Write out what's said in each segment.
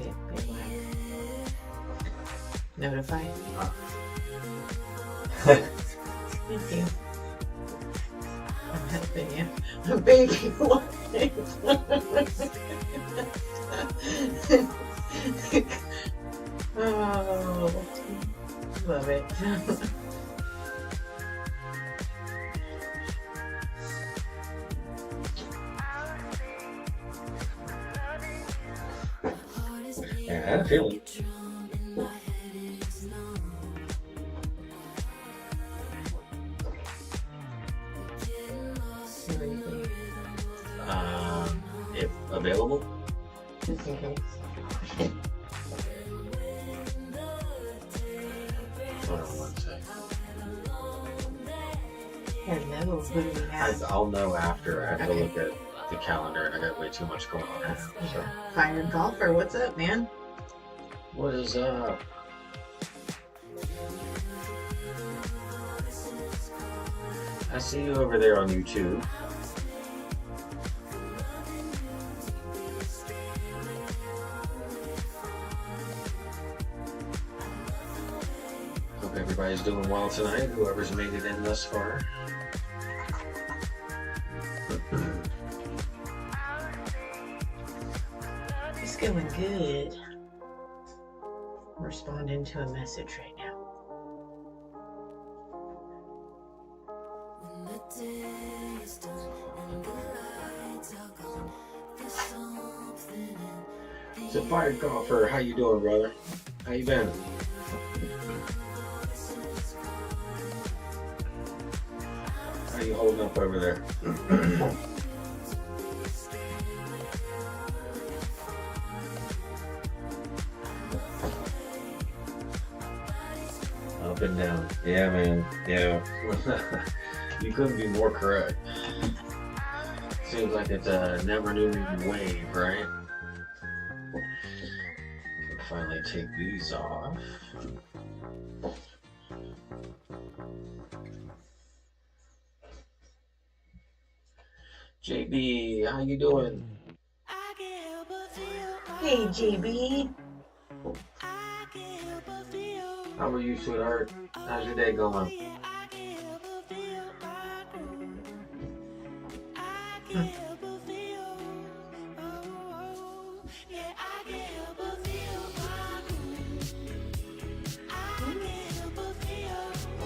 it. Be black. Notify. Thank you. I'm helping you. I'm baby Oh, love it. Yeah, I had a feeling. If available. Just in case. Hold on one sec. Hello, who do we have? I'll know after. I have to look at the calendar, and I got way too much going on now. So. Fire Golfer, what's up, man? What is up? I see you over there on YouTube. Hope everybody's doing well tonight, whoever's made it in thus far. It's going good. I'm responding to a message right now. So, Fire Golfer, how you doing, brother? How you been? How you holding up over there? Up and down. Yeah, man. Yeah. You couldn't be more correct. Seems like it's a never-ending wave, right? Can finally take these off. JB, how you doing? Hey, GB. How are you, sweetheart? How's your day going?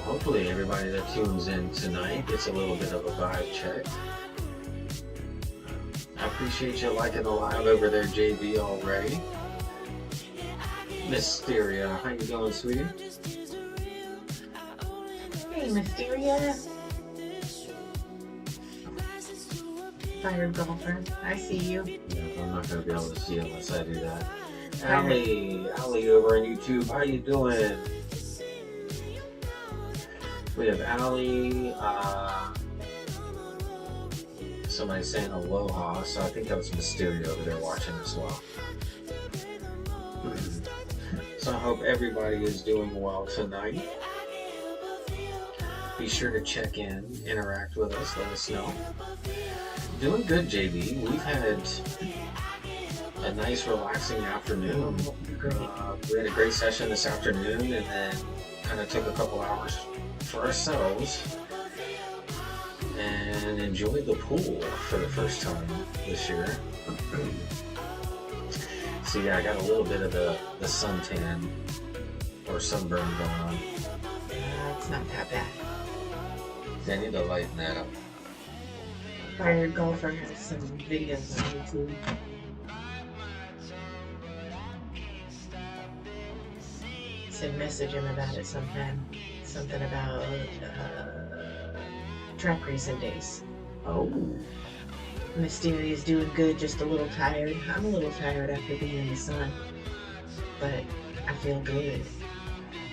Hopefully everybody that tunes in tonight gets a little bit of a vibe check. I appreciate you liking the live over there, JB, already. Mysteria, how you doing, sweetie? Hey, Mysteria. Fire Golfer, I see you. Yeah, I'm not going to be able to see it unless I do that. Allie over on YouTube, how you doing? We have Allie, somebody saying aloha, so I think that was Mysterio over there watching as well. So I hope everybody is doing well tonight. Be sure to check in, interact with us, let us know. Doing good, JB. We've had a nice relaxing afternoon. We had a great session this afternoon and then kind of took a couple hours for ourselves and enjoyed the pool for the first time this year. So yeah, I got a little bit of the suntan or sunburn going on. It's not that bad. I need to lighten that up. Fire Golfer has some videos on YouTube. Said message him about it sometime. Something about track racing days. Oh. Mysteria's doing good, just a little tired. I'm a little tired after being in the sun, but I feel good.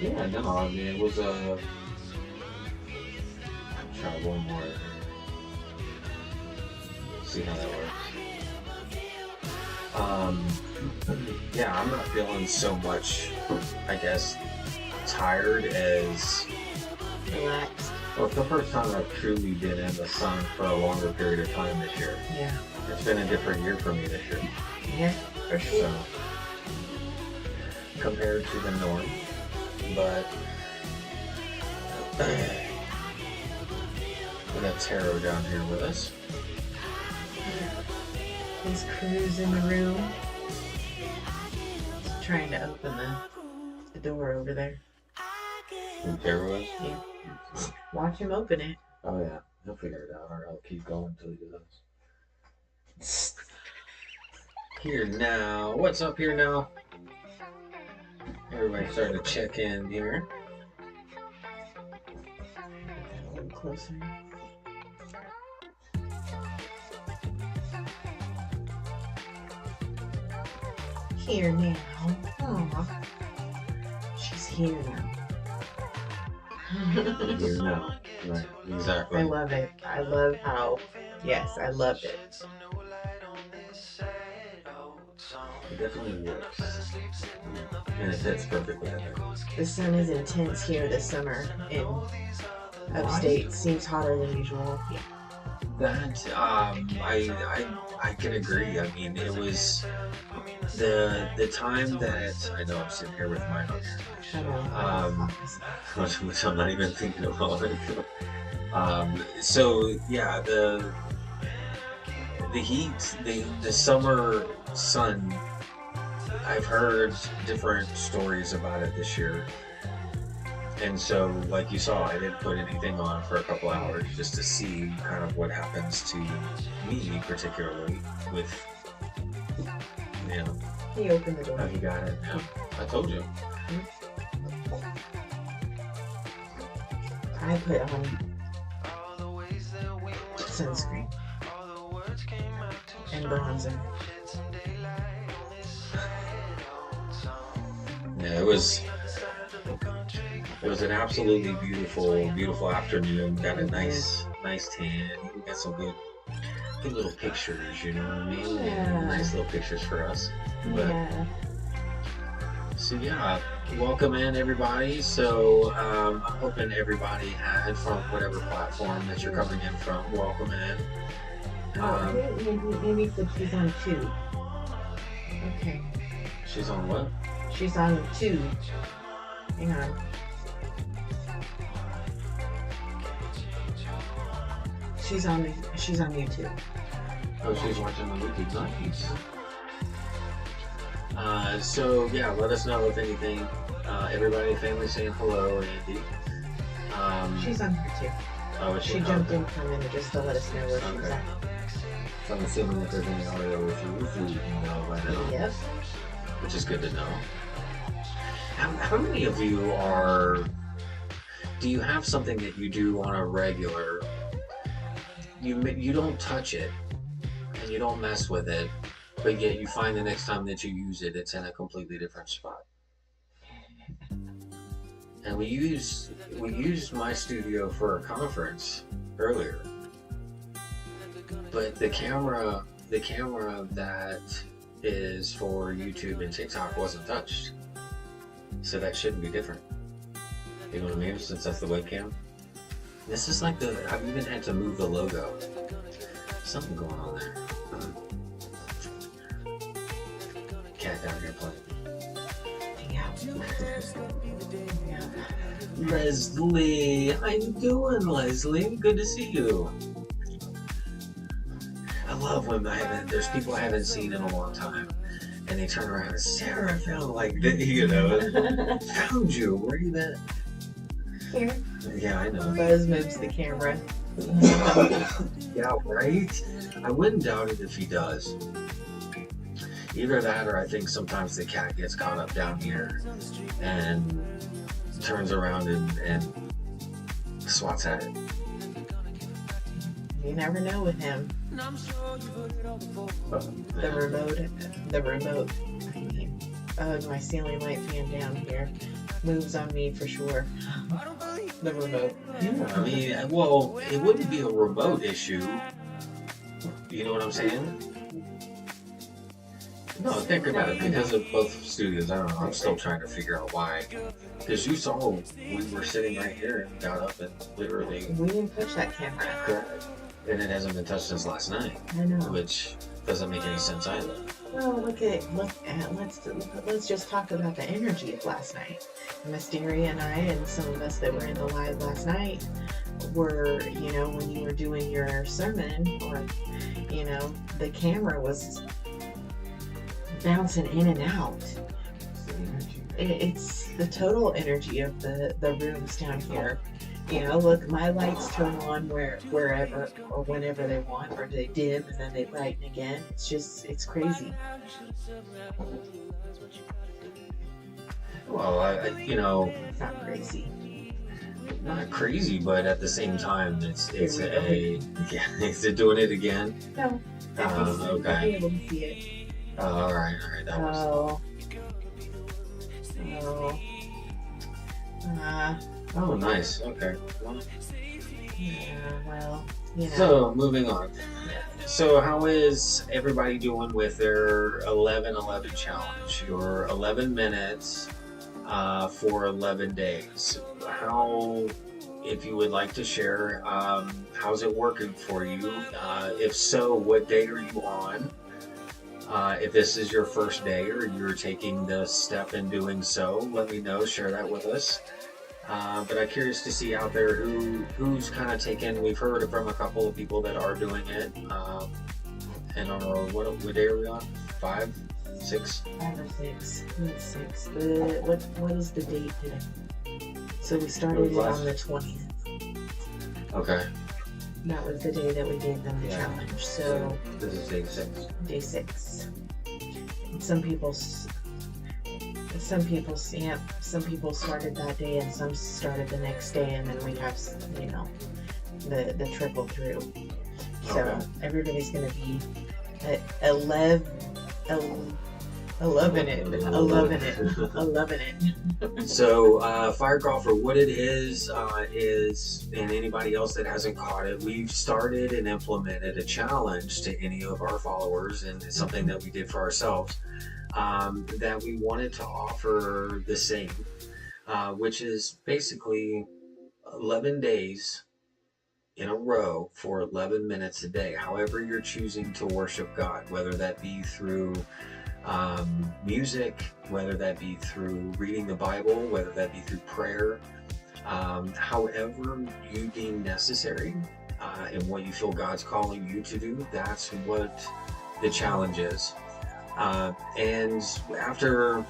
Yeah, no, I mean, it was a... I'll try one more. See how that works. Yeah, I'm not feeling so much, I guess, tired as... Relaxed. Well, it's the first time I've truly been in the sun for a longer period of time this year. Yeah. It's been a different year for me this year. Yeah, for sure. So, compared to the norm, but we got Taro down here with us. There's Cruz in the room. He's trying to open the door over there. Who Taro is? Yeah. Watch him open it. Oh yeah, he'll figure it out, or I'll keep going until he does. Here now, what's up here now? Everybody's starting to check in here. A little closer. Here now. Aw. She's here now. Here now. Right, exactly. I love it. I love how, yes, I loved it. It definitely works. And it fits perfectly, I think. The sun is intense here this summer in upstate. Seems hotter than usual. Yeah. That I can agree. I mean, it was the time that I know I'm sitting here with mine on here. I know. Which I'm not even thinking about. So yeah, the heat, the summer sun. I've heard different stories about it this year. And so, like you saw, I didn't put anything on for a couple hours just to see kind of what happens to me, particularly with, you know. He opened the door. Oh, you got it. Yeah. I told you. I put on sunscreen and bronzer. Yeah, it was an absolutely beautiful afternoon. Got a nice tan. We got some good little pictures, you know what I mean? Yeah. Nice little pictures for us. But, Yeah. so yeah, welcome in everybody. So I'm hoping everybody had from whatever platform that you're coming in from. Welcome in. Amy said she's on 2. Okay. She's on what? She's on 2. Hang on. She's on YouTube. Oh, she's watching on YouTube. Nice. So yeah, let us know if anything. Everybody, family saying hello, Andy. She's on here too. Oh, She jumped in for a minute just to let us know where she's Okay. at. So I'm assuming if there's any audio issues, you know by now. Yep. Which is good to know. How many of you do you have something that you do on a regular, you don't touch it, and you don't mess with it, but yet you find the next time that you use it, it's in a completely different spot? And we used my studio for a conference earlier, but the camera that is for YouTube and TikTok wasn't touched. So that shouldn't be different. You know what I mean? Since that's the webcam. This is like I've even had to move the logo. Something going on there. Cat down here playing. Yeah. Leslie, how you doing, Leslie? Good to see you. I love when there's people I haven't seen in a long time. And they turn around and Sarah found found you. Where you been? Here. Yeah, I know. Buzz moves the camera. Yeah, right? I wouldn't doubt it if he does. Either that or I think sometimes the cat gets caught up down here and turns around and swats at it. You never know with him. The remote. My ceiling light fan down here moves on me for sure. The remote. Yeah, I mean, well, it wouldn't be a remote issue. You know what I'm saying? No, think about it. Because of both studios, I don't know. I'm still trying to figure out why. Because you saw we were sitting right here and got up and literally. We didn't touch that camera. And it hasn't been touched since last night. I know. Which doesn't make any sense either. Well, let's just talk about the energy of last night. Mysteria and I, and some of us that were in the live last night, were, when you were doing your sermon, or the camera was bouncing in and out. It's the total energy of the rooms down here. Look, my lights turn on wherever or whenever they want, or they dim and then they brighten again. It's crazy. Well, It's not crazy. not crazy, but at the same time, it's Here we a yeah. Is it doing it again? No, Okay. be able to see it. All right. That was. Oh, nice. Okay. Well, Yeah, well, so moving on. So how is everybody doing with their 11-11 challenge? Your 11 minutes for 11 days. How, if you would like to share, how's it working for you? If so, what day are you on? If this is your first day or you're taking the step in doing so, let me know. Share that with us. But I'm curious to see out there who's kind of taken. We've heard from a couple of people that are doing it. And what day are we on? 5, 6? 5 or 6. It's 6. What is the date today? So we started it on the 20th. Okay. That was the day that we gave them the challenge. So this is day 6. Day 6. And some people started that day, and some started the next day, and then we have the trickle through. So everybody's gonna be at 11 it. So, Firecrawler, what it is, and anybody else that hasn't caught it, we've started and implemented a challenge to any of our followers, and it's something that we did for ourselves, that we wanted to offer the same, which is basically 11 days in a row for 11 minutes a day, however you're choosing to worship God, whether that be through music, whether that be through reading the Bible, whether that be through prayer, however you deem necessary, and what you feel God's calling you to do, that's what the challenge is. And after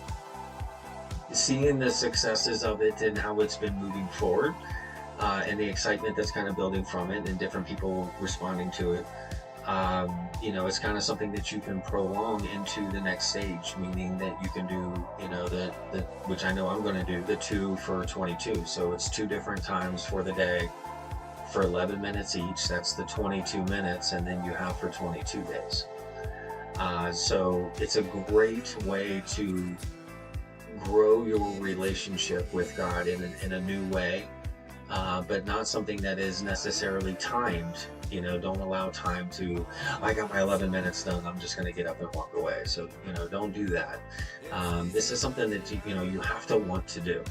seeing the successes of it and how it's been moving forward, and the excitement that's kind of building from it and different people responding to it, it's kind of something that you can prolong into the next stage, meaning that you can do, which I know I'm going to do, the 2 for 22. So it's 2 different times for the day for 11 minutes each. That's the 22 minutes, and then you have for 22 days. So it's a great way to grow your relationship with God in a new way, but not something that is necessarily timed. Don't allow time to, I got my 11 minutes done, I'm just going to get up and walk away. So, don't do that. This is something that you have to want to do,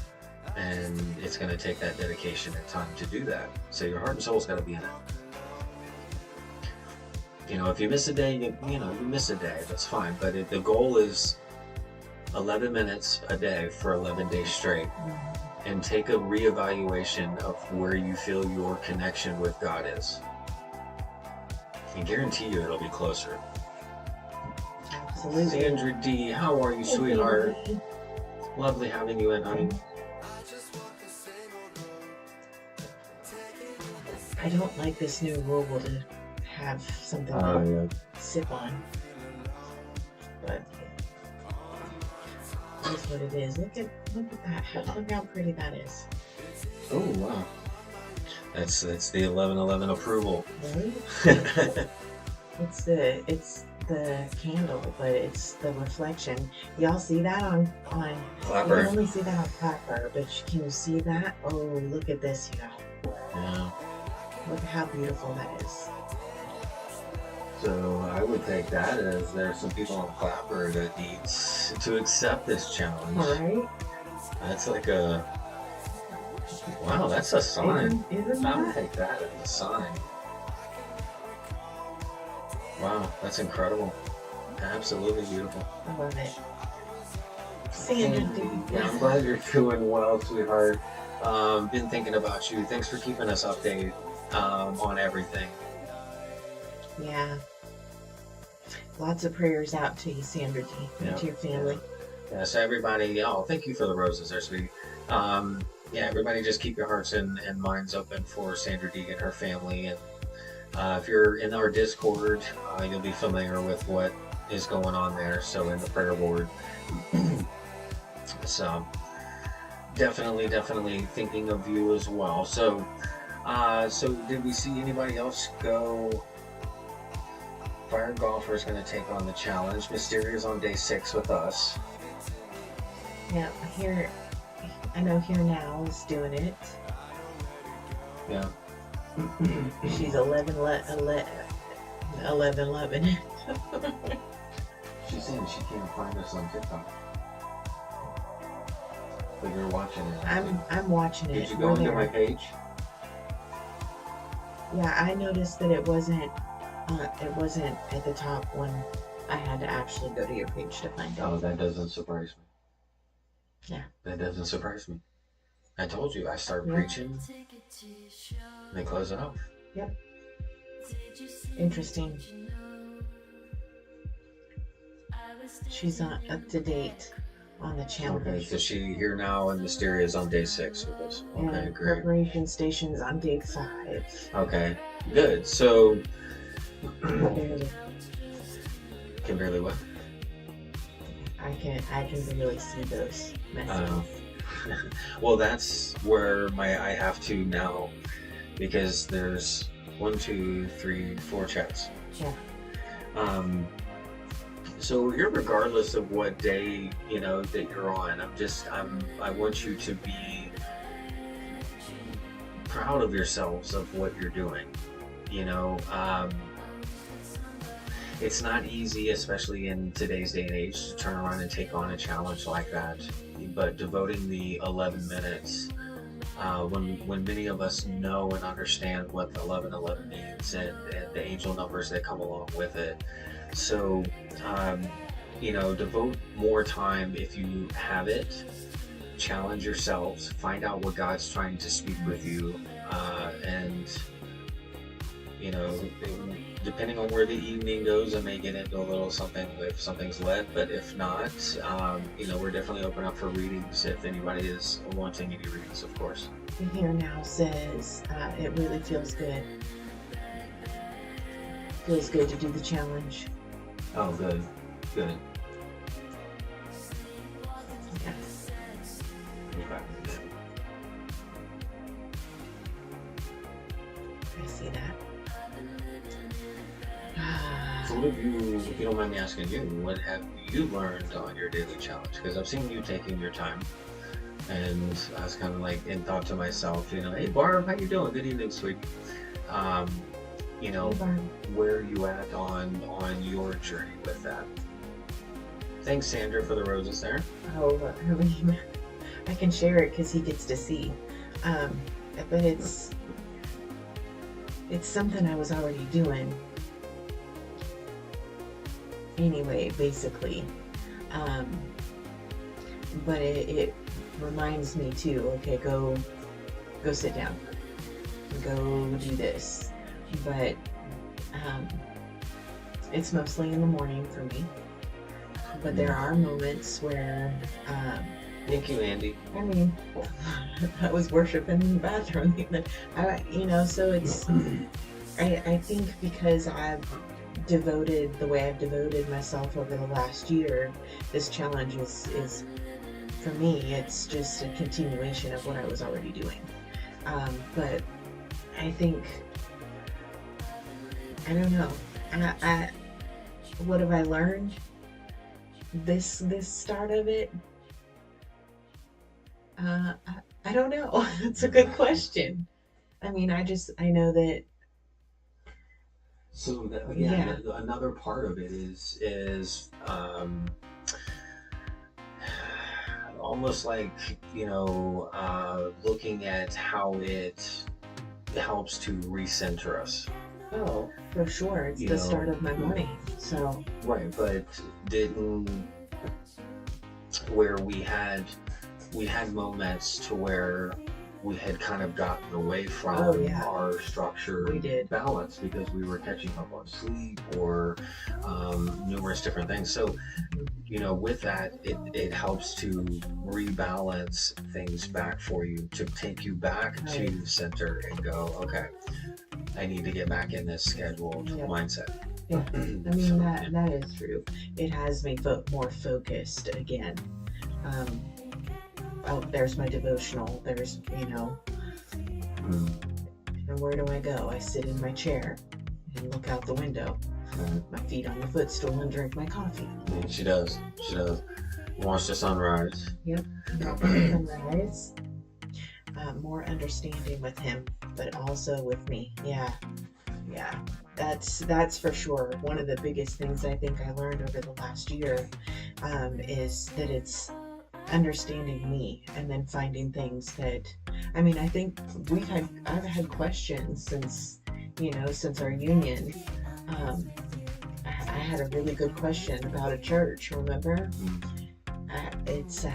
and it's going to take that dedication and time to do that. So your heart and soul's got to be in it. If you miss a day, you miss a day. That's fine. But the goal is 11 minutes a day for 11 days straight, and take a reevaluation of where you feel your connection with God is. I guarantee you it'll be closer. Absolutely. Sandra D, how are you, sweetheart? Lovely having you in, honey. I don't like this new rule to have something to sip on, but that's what it is. Look at that. Look how pretty that is. Oh wow, that's the 11-11 approval. Right? It's the candle, but it's the reflection. Y'all see that on Clapper? You can only see that on Clapper, but can you see that? Oh, look at this, y'all. Yeah. Look at how beautiful that is. So I would take that as there's some people on Clapper that needs to accept this challenge. Right? That's like wow, that's a sign. Isn't I would that? take that as a sign. Wow, that's incredible. Absolutely beautiful. I love it. Sandra, Yeah, I'm glad you're doing well, sweetheart. Been thinking about you. Thanks for keeping us updated on everything. yeah. Lots of prayers out to you, Sandra D, and to your family. Yeah, so everybody, thank you for the roses there, sweetie. Yeah, everybody just keep your hearts and minds open for Sandra D and her family. And if you're in our Discord, you'll be familiar with what is going on there. So in the prayer board. So definitely thinking of you as well. So did we see anybody else go? Fire Golfer is going to take on the challenge. Mysteria's on day 6 with us. Yeah, I know Here Now is doing it. Yeah. She's 11. She's saying she can't find us on TikTok. But you're watching it. I'm watching it. Did you go into my page? Yeah, I noticed that it wasn't at the top when I had to actually go to your page to find it. Oh, that doesn't surprise me. Yeah. That doesn't surprise me. I told you, I start preaching, they close it off. Yep. Interesting. She's not up to date on the challenge. Okay, so she Here Now and Mysteria is on day 6 with us. Okay, and great. Preparation Station's on day 5. Okay, good. So Barely. Can barely what? I can barely see those messages. Well, that's where I have to now, because there's 1, 2, 3, 4 chats. Yeah. So regardless of what day that you're on, I want you to be proud of yourselves of what you're doing. It's not easy, especially in today's day and age, to turn around and take on a challenge like that. But devoting the 11 minutes, when many of us know and understand what the 1111 means and the angel numbers that come along with it. So, devote more time if you have it. Challenge yourselves. Find out what God's trying to speak with you, and depending on where the evening goes, I may get into a little something if something's led, but if not, we're definitely open up for readings if anybody is wanting any readings, of course. Here Now says it really feels good. Feels good to do the challenge. Oh, good. Yeah. Okay. I see that. So what have you, if you don't mind me asking you, what have you learned on your daily challenge? Because I've seen you taking your time, and I was kind of like in thought to myself, hey Barb, how you doing? Good evening, sweetie. Where are you at on your journey with that? Thanks, Sandra, for the roses there. Oh, I can share it because he gets to see. But it's something I was already doing anyway, basically. But it reminds me too, okay, go sit down, go do this. But it's mostly in the morning for me. But there are moments where thank you, Andy. I mean, I was worshiping in the bathroom. So it's I think because I've devoted the way I've devoted myself over the last year, this challenge is for me, it's just a continuation of what I was already doing. But I think, I don't know, what have I learned this start of it? I don't know. It's a good question. I mean, I know that. So another part of it is almost like looking at how it helps to recenter us. Oh, for sure. It's the start of my morning. So right, but didn't where we had moments to where we had kind of gotten away from our structured balance because we were catching up on sleep or numerous different things. So, with that, it helps to rebalance things back for you, to take you back to center and go, okay, I need to get back in this scheduled mindset. Yeah, I mean, that is true. It has me more focused again. There's my devotional. There's, and where do I go? I sit in my chair and look out the window, my feet on the footstool, and drink my coffee. Yeah, she does. Watch the sunrise. Yep. Sunrise. More understanding with him, but also with me. Yeah. That's for sure. One of the biggest things I think I learned over the last year is that it's understanding me and then finding things that, I mean, I think I've had questions since our union. I had a really good question about a church, remember? It's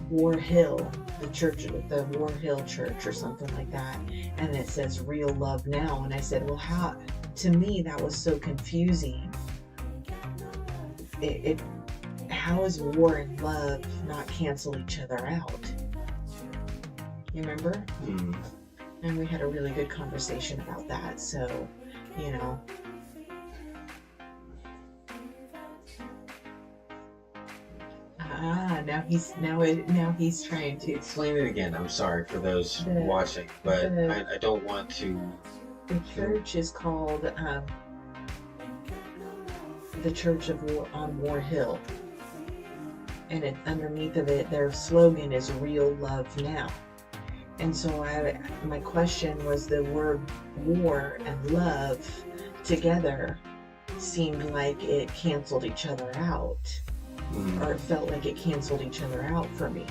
War Hill, the church, the War Hill Church or something like that, and it says Real Love Now, and I said, well, how? To me, that was so confusing. How is war and love not cancel each other out? You remember? And we had a really good conversation about that. So, now he's trying to explain it again. I'm sorry for those watching, but I don't want to. The church is called the Church on War Hill, and underneath of it, their slogan is Real Love Now. And so my question was, the word war and love together seemed like it canceled each other out. Or it felt like it canceled each other out for me.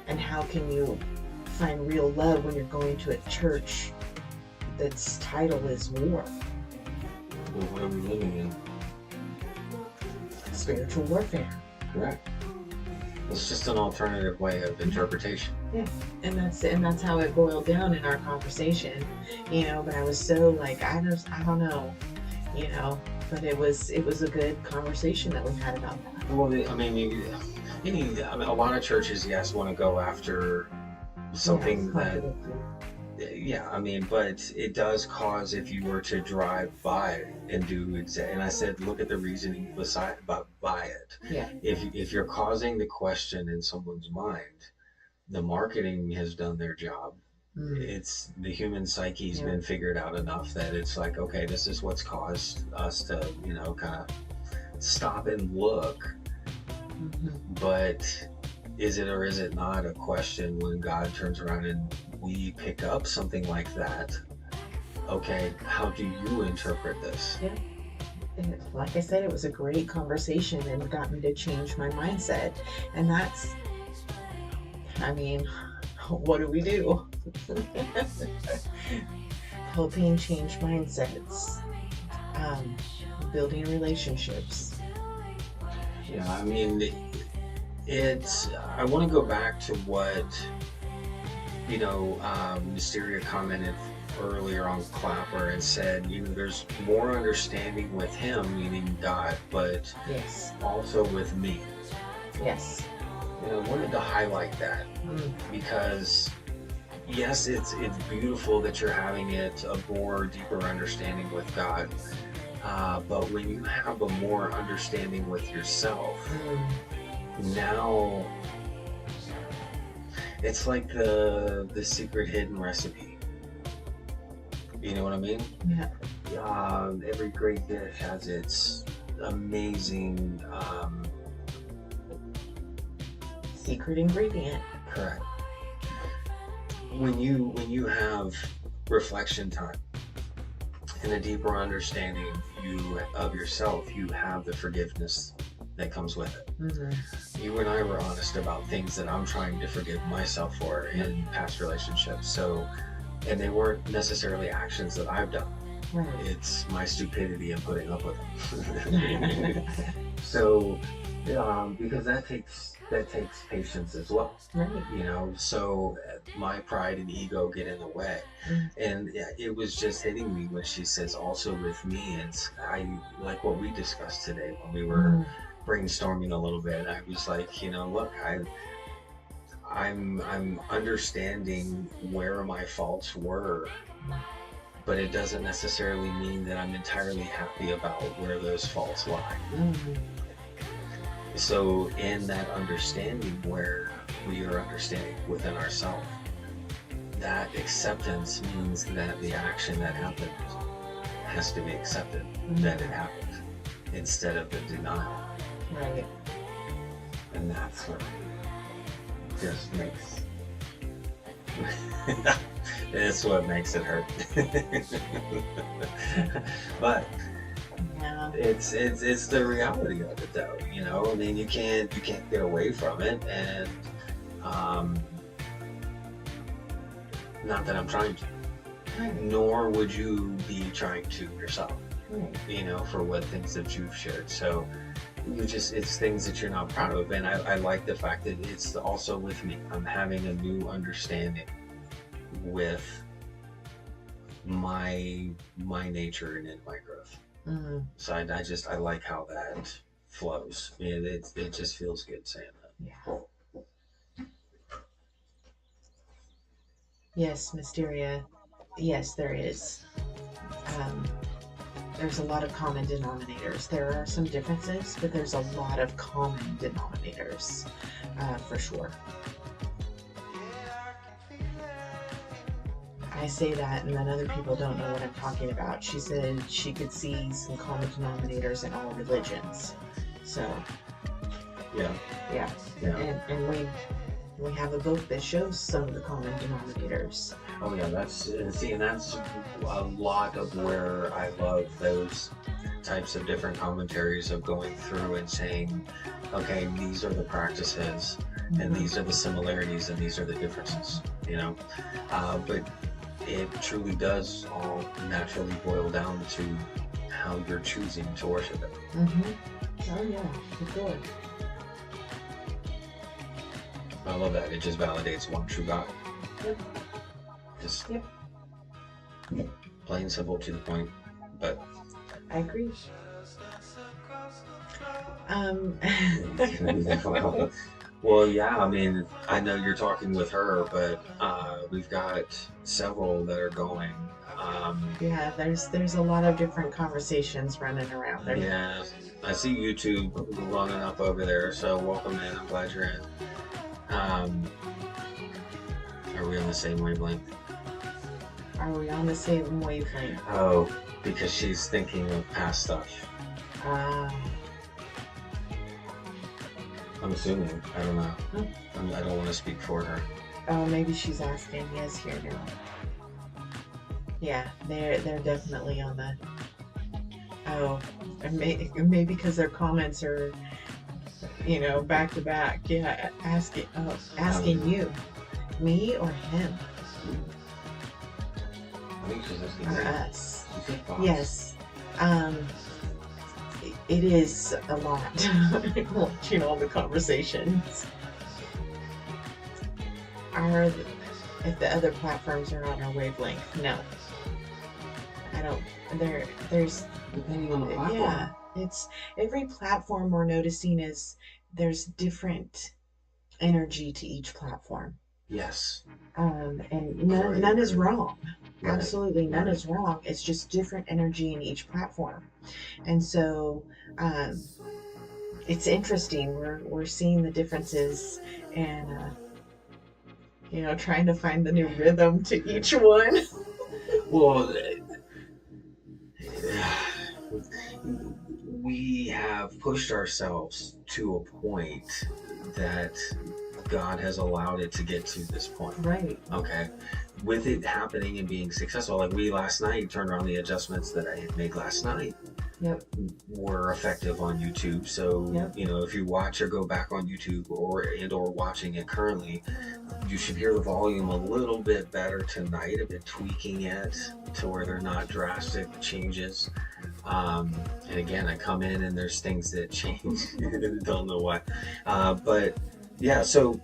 And how can you find real love when you're going to a church that's title is war? Well, what are we living in? Spiritual warfare. Correct. It's just an alternative way of interpretation. Yeah, and that's how it boiled down in our conversation, But I was so like, I don't know, But it was a good conversation that we had about that. Well, I mean, a lot of churches, want to go after something that. Yeah, I mean, but it does cause, if you were to drive by and do and I said, look at the reasoning by it. Yeah. If you're causing the question in someone's mind, the marketing has done their job. It's the human psyche's been figured out enough that it's like, okay, this is what's caused us to, kind of stop and look. But is it or is it not a question when God turns around and we pick up something like that? Okay, how do you interpret this? Yeah. Like I said, it was a great conversation and it got me to change my mindset. And that's, what do we do? Helping change mindsets, building relationships. Yeah, I want to go back to what, Mysteria commented earlier on Clapper and said, there's more understanding with him, meaning God, but also with me. Yes. I wanted to highlight that because yes, it's beautiful that you're having a more deeper understanding with God, but when you have a more understanding with yourself, now it's like the secret hidden recipe. You know what I mean? Yeah. Every great dish has its amazing secret ingredient. Correct. When you have reflection time and a deeper understanding of yourself, you have the forgiveness that comes with it. You and I were honest about things that I'm trying to forgive myself for in past relationships. So, and they weren't necessarily actions that I've done. Right. It's my stupidity in putting up with them. So, because that takes patience as well. Right. You know, so my pride and ego get in the way. And it was just hitting me when she says, also with me, it's I like what we discussed today when we were brainstorming a little bit. I was like, you know, look, I'm understanding where my faults were, but it doesn't necessarily mean that I'm entirely happy about where those faults lie. So in that understanding, where we are understanding within ourselves, that acceptance means that the action that happened has to be accepted, that it happened, instead of the denial. Right. And that's what just makes it's what makes it hurt. But Yeah. it's the reality of it, though. You know, I mean, you can't get away from it, and not that I'm trying to, nor would you be trying to yourself. Right. You know, for what things that you've shared. So it's things that you're not proud of, and I like the fact that it's also with me. I'm having a new understanding with my nature and in my growth. So I like how that flows. And it just feels good saying that. Yeah. Yes, Mysteria. Yes, there is. There's a lot of common denominators. There are some differences, but there's a lot of common denominators, for sure. I say that, and then other people don't know what I'm talking about. She said she could see some common denominators in all religions. So, Yeah. And we have a book that shows some of the common denominators. Oh yeah, that's a lot of where I love those types of different commentaries of going through and saying, okay, these are the practices, and these are the similarities, and these are the differences. You know, but it truly does all naturally boil down to how you're choosing to worship it. Oh yeah, for sure. I love that. It just validates one true God. Yep. Just plain simple, to the point. But I agree. Well, yeah, I mean, I know you're talking with her, but we've got several that are going. Yeah, there's a lot of different conversations running around there. Yeah, I see YouTube long enough over there, so welcome in. I'm glad you're in. Are we on the same wavelength? Are we on the same wavelength? Oh, because she's thinking of past stuff. I'm assuming. I don't know. I don't want to speak for her. Oh, maybe she's asking. Yes, here now. Yeah, they're definitely on the. Oh, maybe because their comments are, back to back. Yeah, asking you, me or him. I think she's asking Or me. us. Yes. It is a lot. Watching all the conversations. If the other platforms are on our wavelength, no. I don't. There's Depending on the platform. Yeah, it's every platform we're noticing there's different energy to each platform. Yes. And none is wrong. Right. Absolutely none is wrong. It's just different energy in each platform. And so it's interesting. We're seeing the differences and trying to find the new rhythm to each one. Well, we have pushed ourselves to a point that God has allowed it to get to this point. Right. Okay. With it happening and being successful, like we last night turned around the adjustments that I had made last night. Yep. were effective on YouTube. So, Yep. you know, if you watch or go back on YouTube or watching it currently, you should hear the volume a little bit better tonight. I've been tweaking it to where they're not drastic changes. And again, I come in and there's things that change. Don't know why. But yeah, so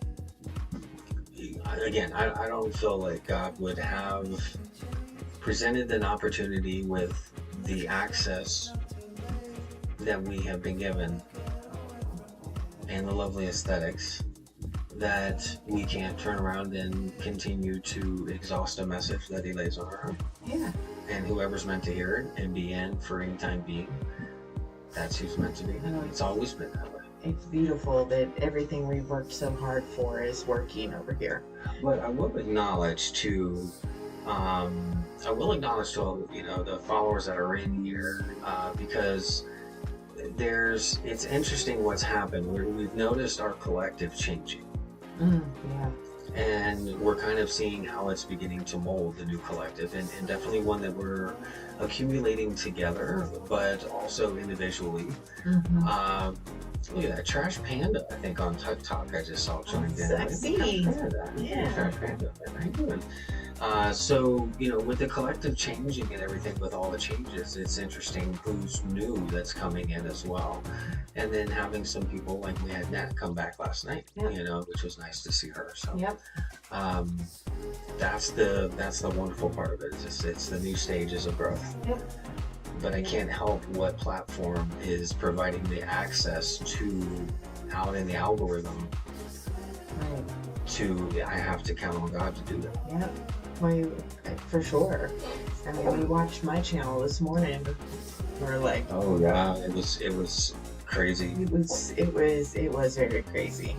again, I don't feel like God would have presented an opportunity with the access that we have been given and the lovely aesthetics that we can't turn around and continue to exhaust a message that he lays on our heart. Yeah. And whoever's meant to hear it and be in for any time being, that's who's meant to be. It's always been that way. It's beautiful that everything we worked so hard for is working over here. But I will acknowledge to all, you know, the followers that are in here, because it's interesting what's happened. We've noticed our collective changing. Yeah. And we're kind of seeing how it's beginning to mold the new collective, and definitely one that we're accumulating together, but also individually. Look at that, Trash Panda, I think on TikTok I just saw joined in. Sexy. Yeah. Trash Panda, how you doing? So, you know, with the collective changing and everything, with all the changes, it's interesting who's new that's coming in as well. And then having some people, like we had Nat come back last night, you know, which was nice to see her. So that's the wonderful part of it. It's the new stages of growth. But I can't help what platform is providing the access to out in the algorithm. I have to count on God to do that. Yep. Well, for sure. I mean, we watched my channel this morning. We're like, oh yeah, it was crazy. It was very crazy.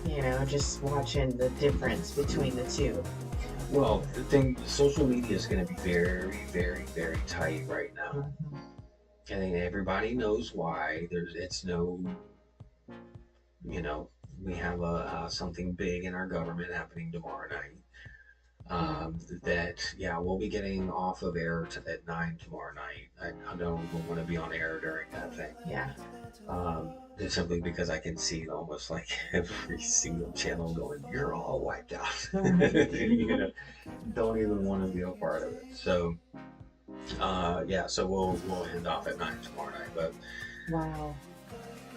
You know, just watching the difference between the two. Well, the thing, social media is going to be very, very, very tight right now. I think everybody knows why. It's no, you know, we have something big in our government happening tomorrow night. We'll be getting off of air at 9 tomorrow night. I don't want to be on air during that thing. Yeah. Just simply because I can see almost like every single channel going, you're all wiped out. You know, don't even want to be a part of it. So, so we'll end off at 9 tomorrow night. But wow,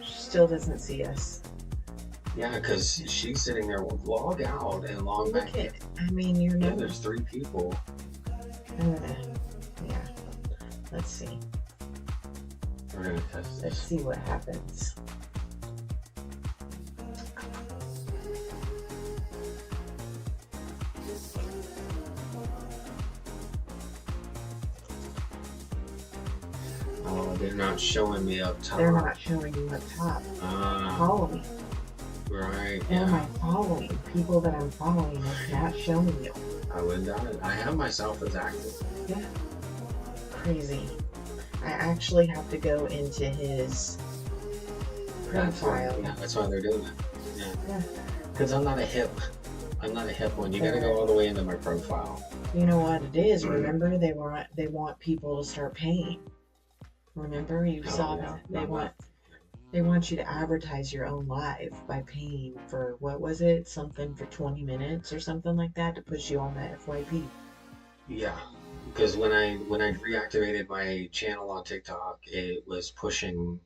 she still doesn't see us. Yeah, because she's sitting there, log out and log back in. I mean, you know. Yeah, there's 3 people. Yeah. Let's see. We're going to test this. Let's see what happens. Oh, they're not showing me up top. They're not showing you up top. Follow me. Right. Am I following? People that I'm following is not showing you. I wouldn't doubt it. I have myself as active. Yeah. Crazy. I actually have to go into his profile. That's why they're doing it. Yeah. Because I'm not a hip one. You gotta go all the way into my profile. You know what it is? Remember, they want people to start paying. Remember, you saw that they want you to advertise your own live by paying for, what was it? Something for 20 minutes or something like that to push you on that FYP. Yeah, because when I reactivated my channel on TikTok, it was pushing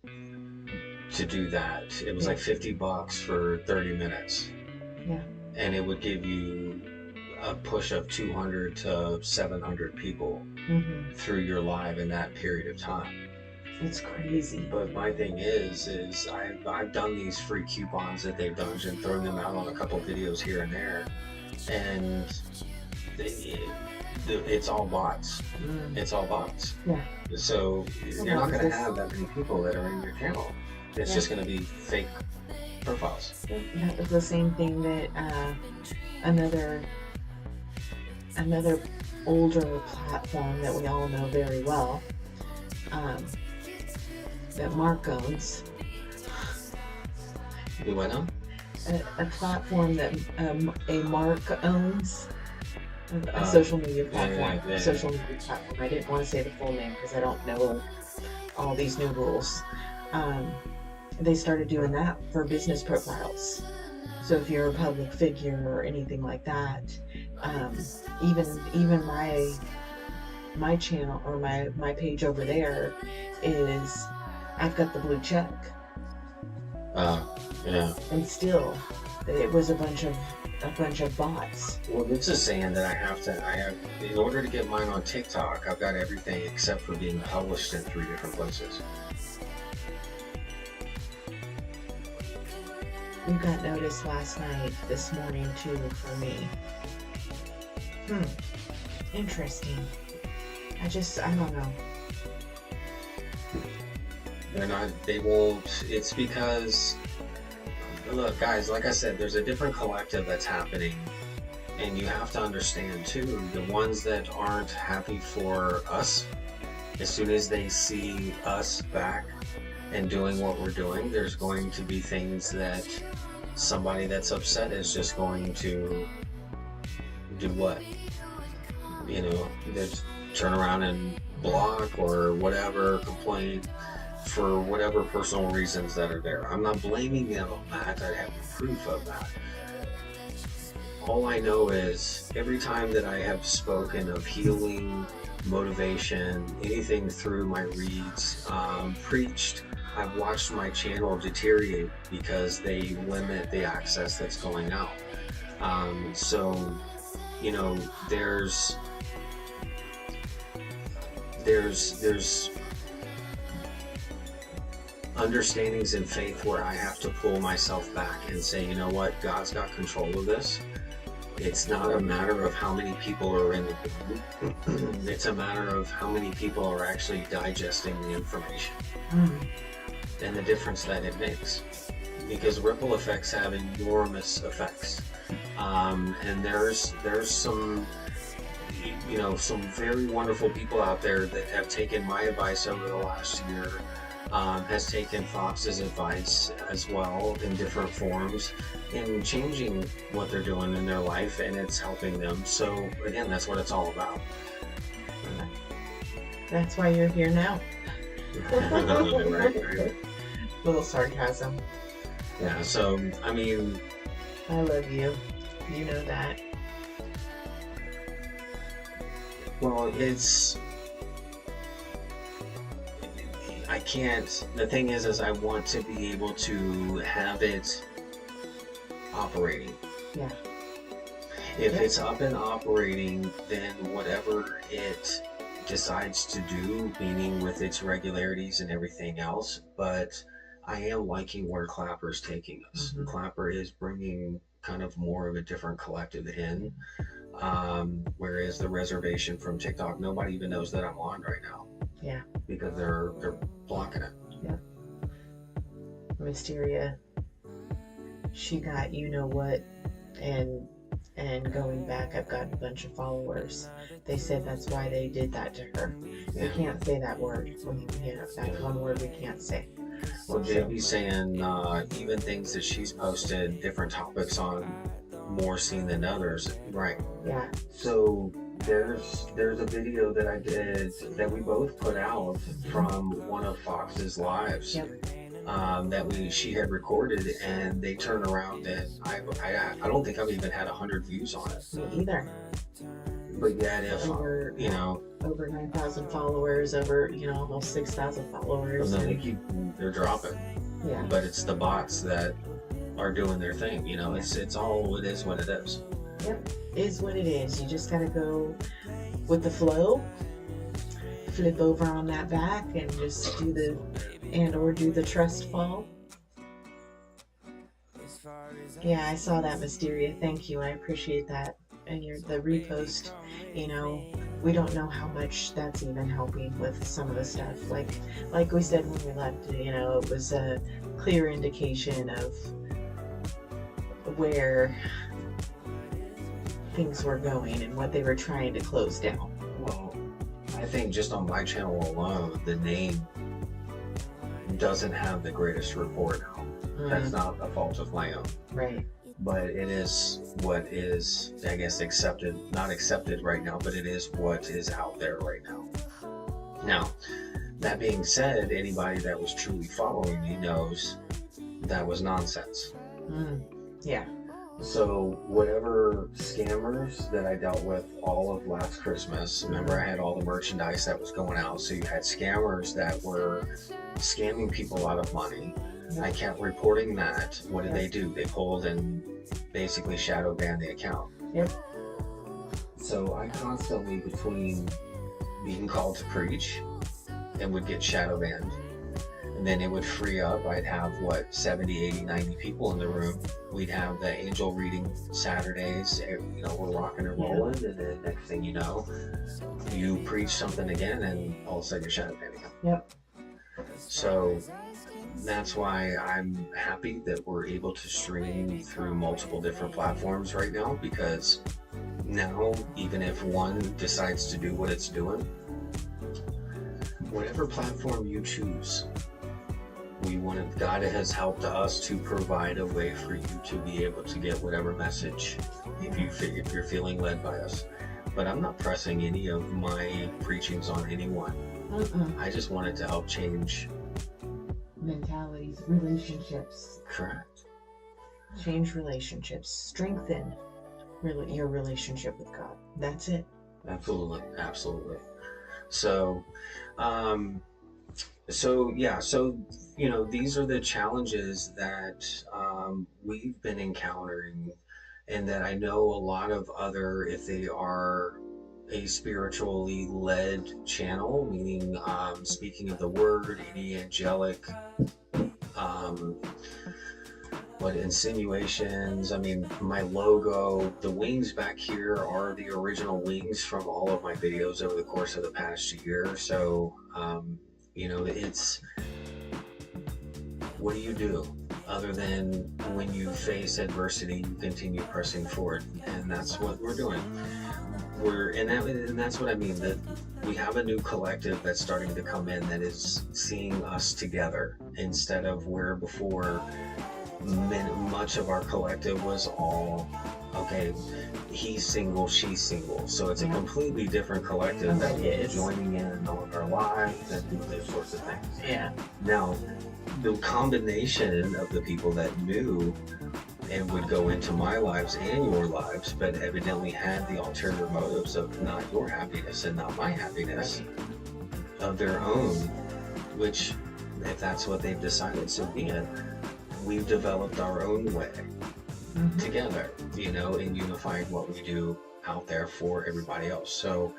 to do that. It was like $50 for 30 minutes. Yeah. And it would give you a push of 200 to 700 people through your live in that period of time. It's crazy. But my thing is I've done these free coupons that they've done and thrown them out on a couple videos here and there, and it's all bots. It's all bots. Yeah. So you're not going to have that many people that are in your channel. It's just going to be fake profiles. That was the same thing that another older platform that we all know very well, that Mark owns. You went on? A platform that a Mark owns. A social media platform. Social media platform. I didn't want to say the full name because I don't know all these new rules. They started doing that for business profiles. So if you're a public figure or anything like that, um, even my channel or my page over there is, I've got the blue check, Yeah. and still it was a bunch of bots. Well, this is saying that I have, in order to get mine on TikTok, I've got everything except for being published in 3 different places. We got notice last night, this morning too, for me. Interesting. I don't know. They won't, it's because, look guys, like I said, there's a different collective that's happening, and you have to understand too, the ones that aren't happy for us, as soon as they see us back and doing what we're doing, there's going to be things that somebody that's upset is just going to do what? You know, just turn around and block or whatever, complain for whatever personal reasons that are there. I'm not blaming them on that. I have proof of that. All I know is every time that I have spoken of healing, motivation, anything through my reads, preached, I've watched my channel deteriorate because they limit the access that's going out. So, you know, there's understandings in faith where I have to pull myself back and say, you know what, God's got control of this. It's not a matter of how many people are in the room. It's a matter of how many people are actually digesting the information and the difference that it makes. Because ripple effects have enormous effects. And there's some, you know, some very wonderful people out there that have taken my advice over the last year, has taken Fox's advice as well in different forms in changing what they're doing in their life, and it's helping them. So again, that's what it's all about. That's why you're here now. Right. Little sarcasm. Yeah, so I mean, I love you. You know that. well, I can't, the thing is I want to be able to have it operating. Yeah. If it's up and operating, then whatever it decides to do, meaning with its regularities and everything else, but I am liking where Clapper's taking us. Clapper is bringing kind of more of a different collective in, whereas the reservation from TikTok, nobody even knows that I'm on right now. Yeah. Because they're blocking it. Yeah. Mysteria, she got you know what, and going back, I've got a bunch of followers. They said that's why they did that to her. Yeah. We can't say that word. That's one word we can't say. Well, JB's saying even things that she's posted, different topics on, more seen than others. Right. Yeah. So there's a video that I did that we both put out from one of Fox's lives. Yep. That she had recorded, and they turned around, and I don't think I've even had 100 views on it. Me either. But yet, if Over 9,000 followers, over almost 6,000 followers. And then they're dropping. Yeah. But it's the bots that are doing their thing. It's all, it is what it is. Yep, is what it is. You just gotta go with the flow, flip over on that back, and just do the trust fall. Yeah, I saw that, Mysteria. Thank you. I appreciate that. And the repost, we don't know how much that's even helping with some of the stuff. Like we said when we left, it was a clear indication of where things were going and what they were trying to close down. Well, I think just on my channel alone, the name doesn't have the greatest report now. That's not a fault of my own. Right. But it is what is, I guess, not accepted right now, but it is what is out there right now. Now, That being said, anybody that was truly following me knows that was nonsense. Yeah. So whatever scammers that I dealt with all of last Christmas, remember I had all the merchandise that was going out. So you had scammers that were scamming people out of money. Yep. I kept reporting that. What did they do? They pulled and basically shadow banned the account. Yep. So I constantly, between being called to preach and would get shadow banned, and then it would free up. I'd have 70, 80, 90 people in the room. We'd have the angel reading Saturdays, we're rocking and rolling, and then next thing you know, you preach something again and all of a sudden you're shadow banning them. Yep. So that's why I'm happy that we're able to stream through multiple different platforms right now, because now, even if one decides to do what it's doing, whatever platform you choose, God has helped us to provide a way for you to be able to get whatever message if you're feeling led by us. But I'm not pressing any of my preachings on anyone. I just wanted to help change mentalities, relationships. Correct. Change relationships, strengthen your relationship with God. That's it. Absolutely. So these are the challenges that we've been encountering, and that I know a lot of other, if they are a spiritually led channel, meaning speaking of the word, any angelic insinuations. I mean, my logo, the wings back here are the original wings from all of my videos over the course of the past year. So it's, what do you do other than when you face adversity, you continue pressing forward? And that's what we're doing. And that's what I mean, that we have a new collective that's starting to come in that is seeing us together, instead of where before much of our collective was all, okay, he's single, she's single. So it's a completely different collective that is joining in on our lives and doing those sorts of things. Yeah. Now, the combination of the people that knew and would go into my lives and your lives, but evidently had the ulterior motives of not your happiness and not my happiness, of their own, which, if that's what they've decided, so be it. We've developed our own way together, and unified what we do out there for everybody else. So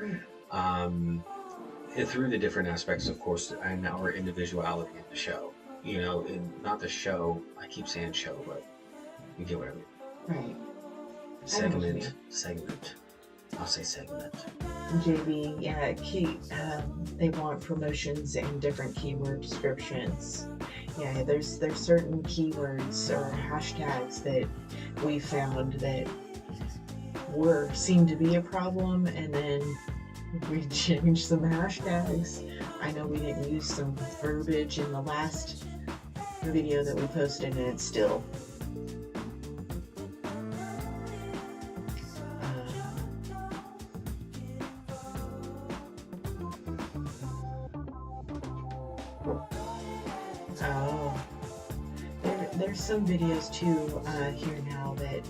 through the different aspects, of course, and our individuality in the show, and not the show, I keep saying show, but you get what I mean. Right. Segment. I'll say segment. JB, yeah, they want promotions and different keyword descriptions. Yeah, there's certain keywords or hashtags that we found that seemed to be a problem, and then we changed some hashtags. I know we didn't use some verbiage in the last video that we posted, and it's still there's some videos too here now that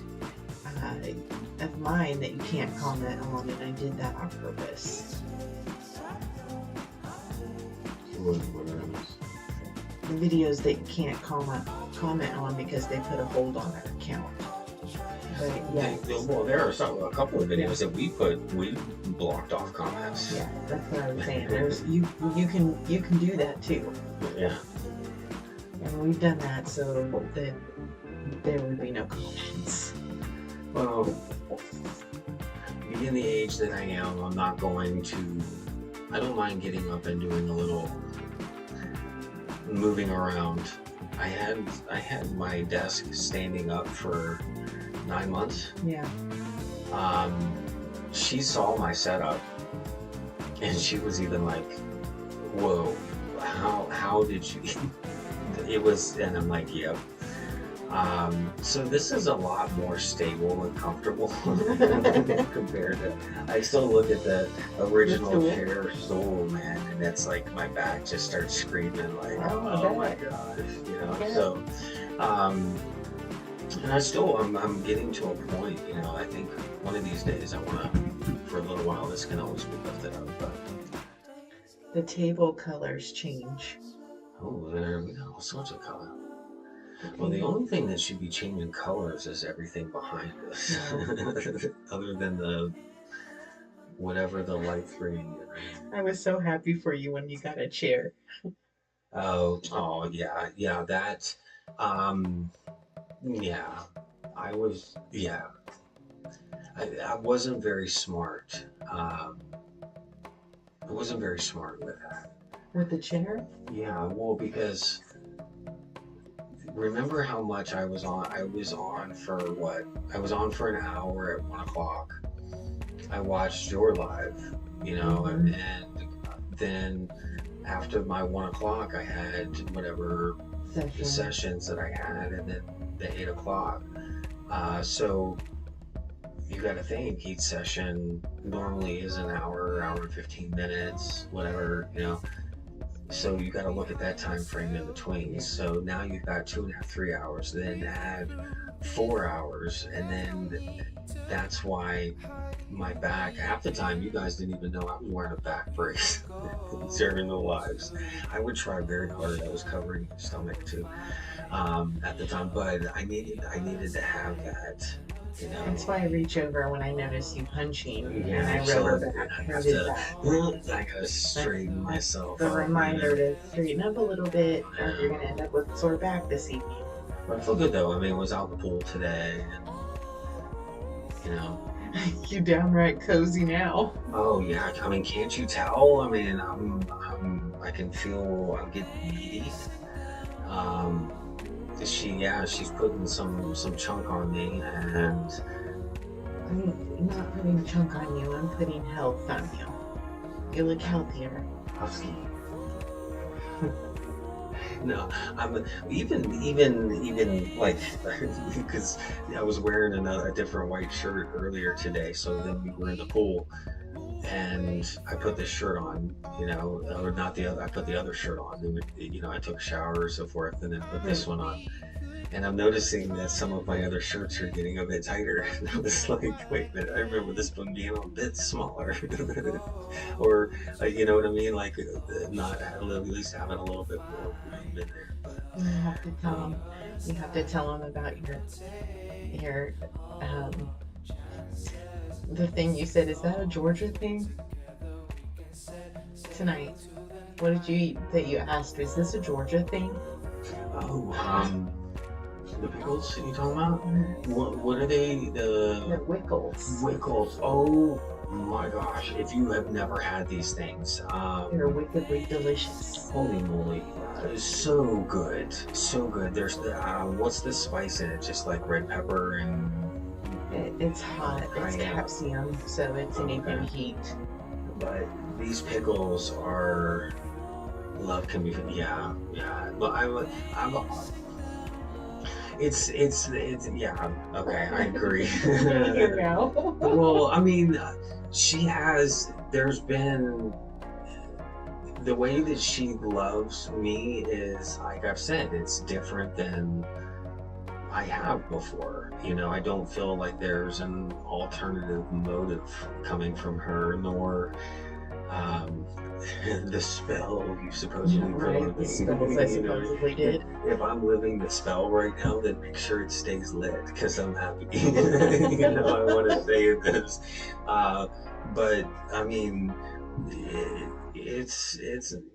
of mine that you can't comment on, and I did that on purpose. The videos that you can't comment on because they put a hold on their account. But yeah, well, there are a couple of videos that we blocked off comments. Yeah, that's what I was saying. You can do that too. Yeah. And we've done that so that there would be no comments. Well, being the age that I am, I don't mind getting up and doing a little moving around. I had my desk standing up for 9 months. Yeah. She saw my setup and she was even like, whoa, how did you? It was, and I'm like, yep. So this is a lot more stable and comfortable compared to. I still look at the original chair stool, man, and it's like my back just starts screaming like, "Oh my gosh," you know. Yeah. So, and I'm getting to a point, you know. I think one of these days I want to, for a little while, this can always be lifted up. But the table colors change. Oh, there we go, all sorts of color. Well, the only thing that should be changing colors is everything behind us, other than the whatever the light green. I was so happy for you when you got a chair. Oh, yeah. That, yeah. I was, yeah. I wasn't very smart. I wasn't very smart with that. With the chair? Yeah. Well, because. Remember how much I was on? I was on for what? I was on for an hour at 1 o'clock. I watched your live, you know, and then after my 1 o'clock, I had whatever the sessions that I had, and then the 8 o'clock. So you got to think each session normally is an hour and 15 minutes, whatever, you know. So you got to look at that time frame in between. So now you've got 2.5, 3 hours, then add 4 hours, and then that's why my back, half the time you guys didn't even know I was wearing a back brace during the lives. I would try very hard. I was covering my stomach too at the time, but I needed to have that. You know. That's why I reach over when I notice you punching, and I so rub her back. I gotta straighten myself. The reminder to straighten up a little bit, or you're gonna end up with a sore back this evening. But I feel good though. I mean, I was out in the pool today, and you know. You downright cozy now. Oh yeah. I mean, can't you tell? I mean, I can feel I'm getting needy. She's putting some chunk on me, and I'm not putting chunk on you. I'm putting health on you. You look healthier. Husky. No, I'm even like because I was wearing a different white shirt earlier today. So then we were in the pool, and I put this shirt on, you know, or not the other. I put the other shirt on. And you know, I took a shower and so forth, and then put this one on. And I'm noticing that some of my other shirts are getting a bit tighter. And I was like, wait a minute, I remember this one being a bit smaller. Or, you know what I mean? Like, not at least having a little bit more room in there. But, you have to tell them. You have to tell them about your the thing you said. Is that a Georgia thing? Tonight, what did you eat that you asked? Is this a Georgia thing? Oh, the pickles you talking about? What are they? The Wickles. Wickles. Oh my gosh! If you have never had these things, they're wickedly delicious. Holy moly! It's so good, so good. There's what's the spice in it? Just like red pepper and. It's hot. It's capsium, so it's anything heat. But these pickles are. Love can be, yeah. But it's yeah. Okay, I agree. Well, I mean, there's been the way that she loves me is like I've said, it's different than I have before. You know, I don't feel like there's an alternative motive coming from her, nor the spell you supposedly put on the spells I supposedly did. If I'm living the spell right now, then make sure it stays lit because I'm happy. You know, I want to say this, but I mean, it's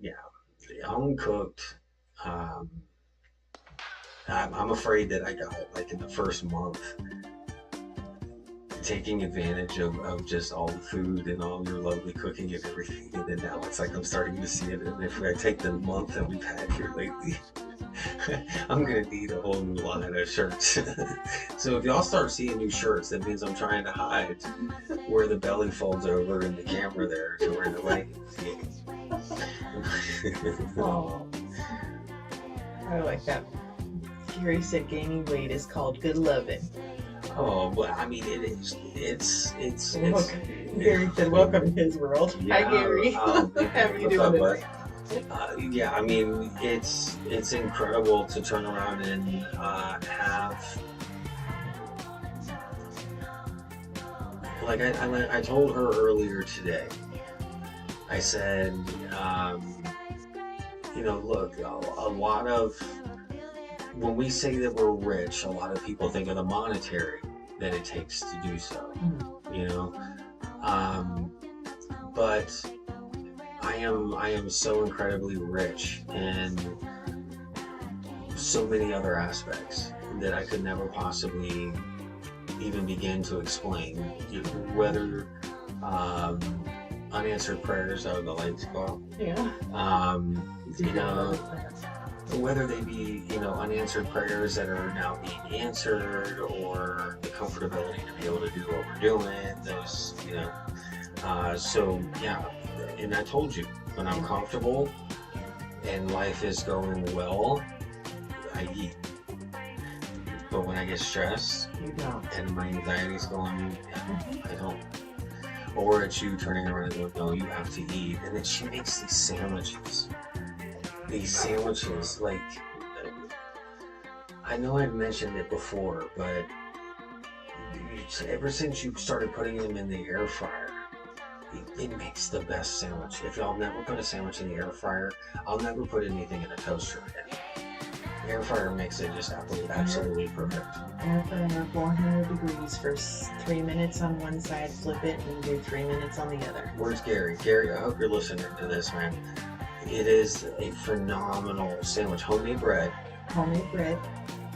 yeah, home cooked. I'm afraid that I got it like in the first month. Taking advantage of just all the food and all your lovely cooking and everything, and then now it's like I'm starting to see it. And if I take the month that we've had here lately, I'm gonna need a whole new line of shirts. So if y'all start seeing new shirts, that means I'm trying to hide where the belly folds over in the camera there to where nobody can see. Oh, I like that Gary said gaining weight is called good loving. Oh, but I mean, it is. It's. Gary said, welcome to his world. Yeah, Hi, Gary. How are you doing today? Yeah, I mean, it's incredible to turn around and have. Like I told her earlier today, I said, look, a lot of, when we say that we're rich, a lot of people think of the monetary that it takes to do so, but I am so incredibly rich in so many other aspects that I could never possibly even begin to explain, whether unanswered prayers, that would the lights go out. Whether they be unanswered prayers that are now being answered, or the comfortability to be able to do what we're doing, those so yeah. And I told you, when I'm comfortable and life is going well, I eat. But when I get stressed, you don't. And my anxiety's going, I don't. Or it's you turning around and going, no, you have to eat. And then she makes these sandwiches. Like, I know I've mentioned it before, but ever since you started putting them in the air fryer, it makes the best sandwich. If y'all never put a sandwich in the air fryer, I'll never put anything in a toaster again. Air fryer makes it just absolutely perfect. Air fryer 400 degrees for 3 minutes on one side, flip it, and do 3 minutes on the other. Where's Gary? Gary, I hope you're listening to this, man. It is a phenomenal sandwich. Homemade bread,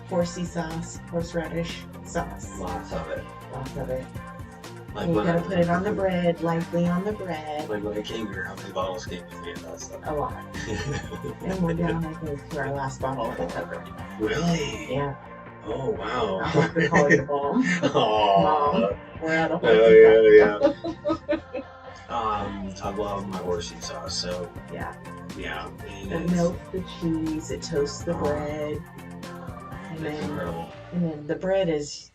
horsey sauce, horseradish sauce. Lots of it. Like, and you gotta put it on the bread, lightly on the bread. Like when I came here, how many bottles came with me and that stuff? A lot. And we're down, I think, to our last bottle of the cover. Really? Yeah. Oh, wow. I'll have to call your mom. Mom, we're out of yeah. I love my horsey sauce, so yeah. The milk, the cheese, it toasts the bread. And incredible. And then the bread is,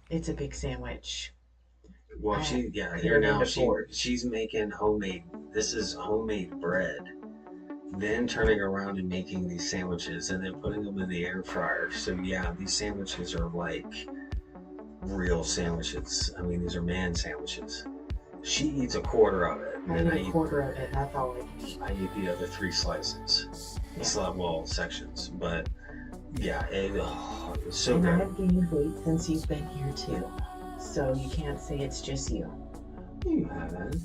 it's a big sandwich. Well, she's making homemade. This is homemade bread. Then turning around and making these sandwiches, and then putting them in the air fryer. So yeah, these sandwiches are like real sandwiches. I mean, these are man sandwiches. She eats a quarter of it. I eat a quarter of it. That's all I eat the other 3 slices. Yeah. Sections, but yeah, it's so and good. I've gained weight since you've been here too, so you can't say it's just you. You haven't.